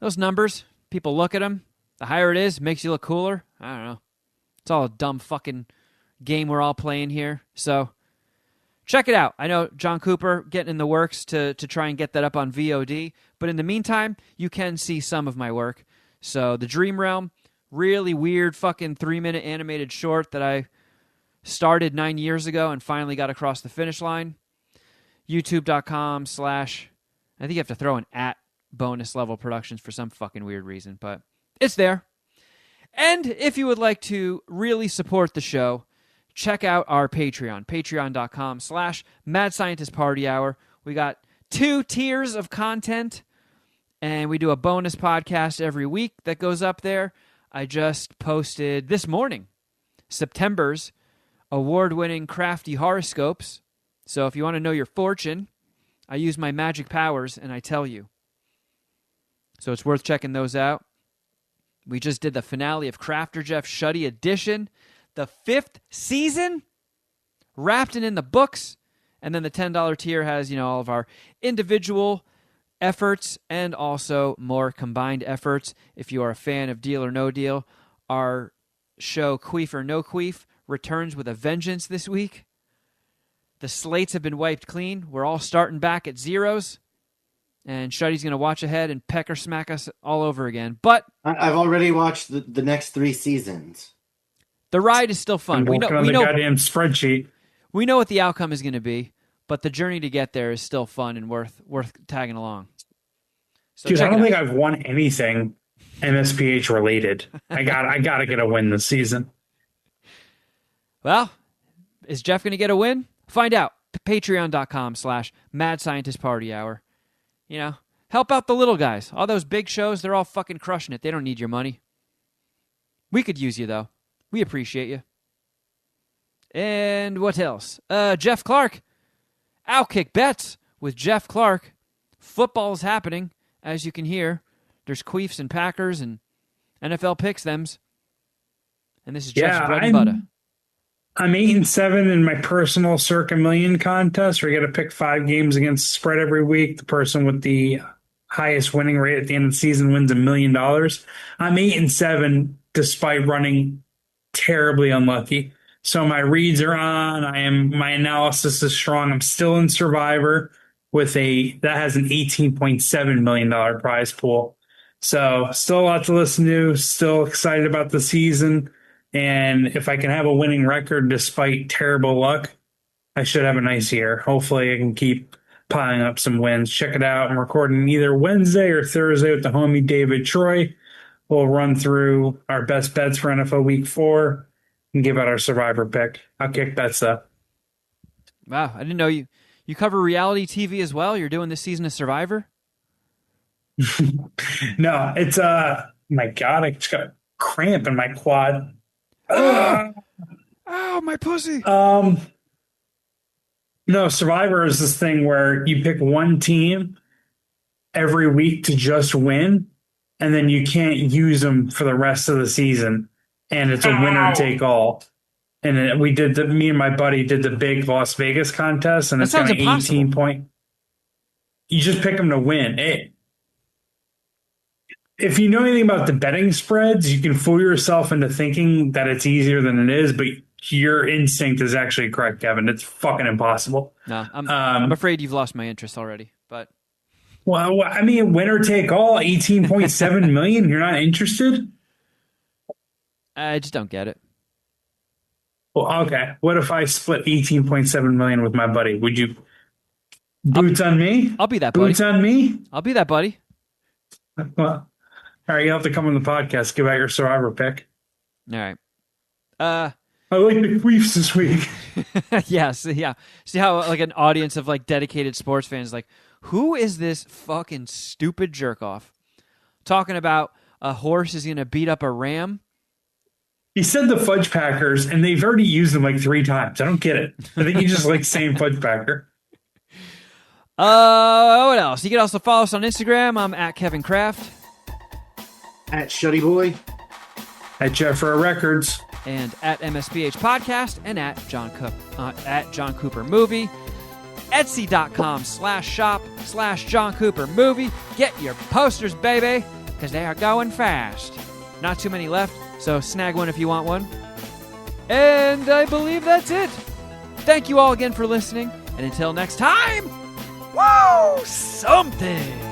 those numbers, people look at them. The higher it is, makes you look cooler. I don't know. It's all a dumb fucking game we're all playing here. So check it out. I know John Cooper getting in the works to try and get that up on VOD. But in the meantime, you can see some of my work. So The Dream Realm, really weird fucking 3-minute animated short that I started 9 years ago and finally got across the finish line. YouTube.com/ I think you have to throw an @bonus level productions for some fucking weird reason, but it's there. And if you would like to really support the show, check out our Patreon, patreon.com/ Mad Scientist Party Hour. We got 2 tiers of content, and we do a bonus podcast every week that goes up there. I just posted this morning September's award-winning crafty horoscopes. So if you want to know your fortune, I use my magic powers and I tell you. So it's worth checking those out. We just did the finale of Crafter Geoff Shuddy Edition, the 5th season, wrapped and in the books. And then the $10 tier has, all of our individual efforts and also more combined efforts. If you are a fan of Deal or No Deal, our show Queef or No Queef returns with a vengeance this week. The slates have been wiped clean. We're all starting back at zeros. And Shuddy's going to watch ahead and peck or smack us all over again. But I've already watched the next 3 seasons. The ride is still fun. I'm working on the goddamn spreadsheet. We know what the outcome is going to be, but the journey to get there is still fun and worth tagging along. So dude, I don't think I've won anything MSPH related. I got to get a win this season. Well, is Geoff going to get a win? Find out. Patreon.com/ Mad Scientist Party Hour. Help out the little guys. All those big shows, they're all fucking crushing it. They don't need your money. We could use you, though. We appreciate you. And what else? Jeff Clark. Outkick Bets with Jeff Clark. Football's happening, as you can hear. There's Queefs and Packers and NFL picks thems. And this is Jeff's bread and butter. I'm 8-7 in my personal Circa Million contest where you got to pick 5 games against the spread every week. The person with the highest winning rate at the end of the season wins $1 million. I'm 8-7 despite running terribly unlucky. So my reads are on. My analysis is strong. I'm still in Survivor that has an $18.7 million prize pool. So still a lot to listen to. Still excited about the season. And if I can have a winning record despite terrible luck, I should have a nice year. Hopefully I can keep piling up some wins. Check it out. I'm recording either Wednesday or Thursday with the homie David Troy. We'll run through our best bets for NFL Week 4 and give out our Survivor pick. I'll kick bets up. Wow, I didn't know you cover reality TV as well. You're doing this season of Survivor? No, it's my God, I just got a cramp in my quad. Ow, my pussy. No, Survivor is this thing where you pick one team every week to just win, and then you can't use them for the rest of the season. And it's a winner take all. And me and my buddy did the big Las Vegas contest, and it's got an 18 point. You just pick them to win. If you know anything about the betting spreads, you can fool yourself into thinking that it's easier than it is, but your instinct is actually correct, Kevin. It's fucking impossible. No, I'm afraid you've lost my interest already. But well, I mean, winner take all, 18.7 million. You're not interested? I just don't get it. Well, okay. What if I split 18.7 million with my buddy? Would you? Boots on me? I'll be that buddy. Boots on me? I'll be that buddy. Well, all right, you have to come on the podcast. Give out your Survivor pick. All right. I like the Queefs this week. Yes, yeah. See how like an audience of like dedicated sports fans like, who is this fucking stupid jerk off talking about a horse is going to beat up a ram? He said the Fudge Packers, and they've already used them like 3 times. I don't get it. I think he just likes saying Fudge Packer. What else? You can also follow us on Instagram. I'm at Kevin Kraft. At Shuddy Boy. At Jeff for our records. and at MSPH Podcast, and at John Cooper Movie. Etsy.com/shop/John Cooper Movie. Get your posters, baby, because they are going fast. Not too many left, so snag one if you want one. And I believe that's it. Thank you all again for listening, and until next time, whoa, something!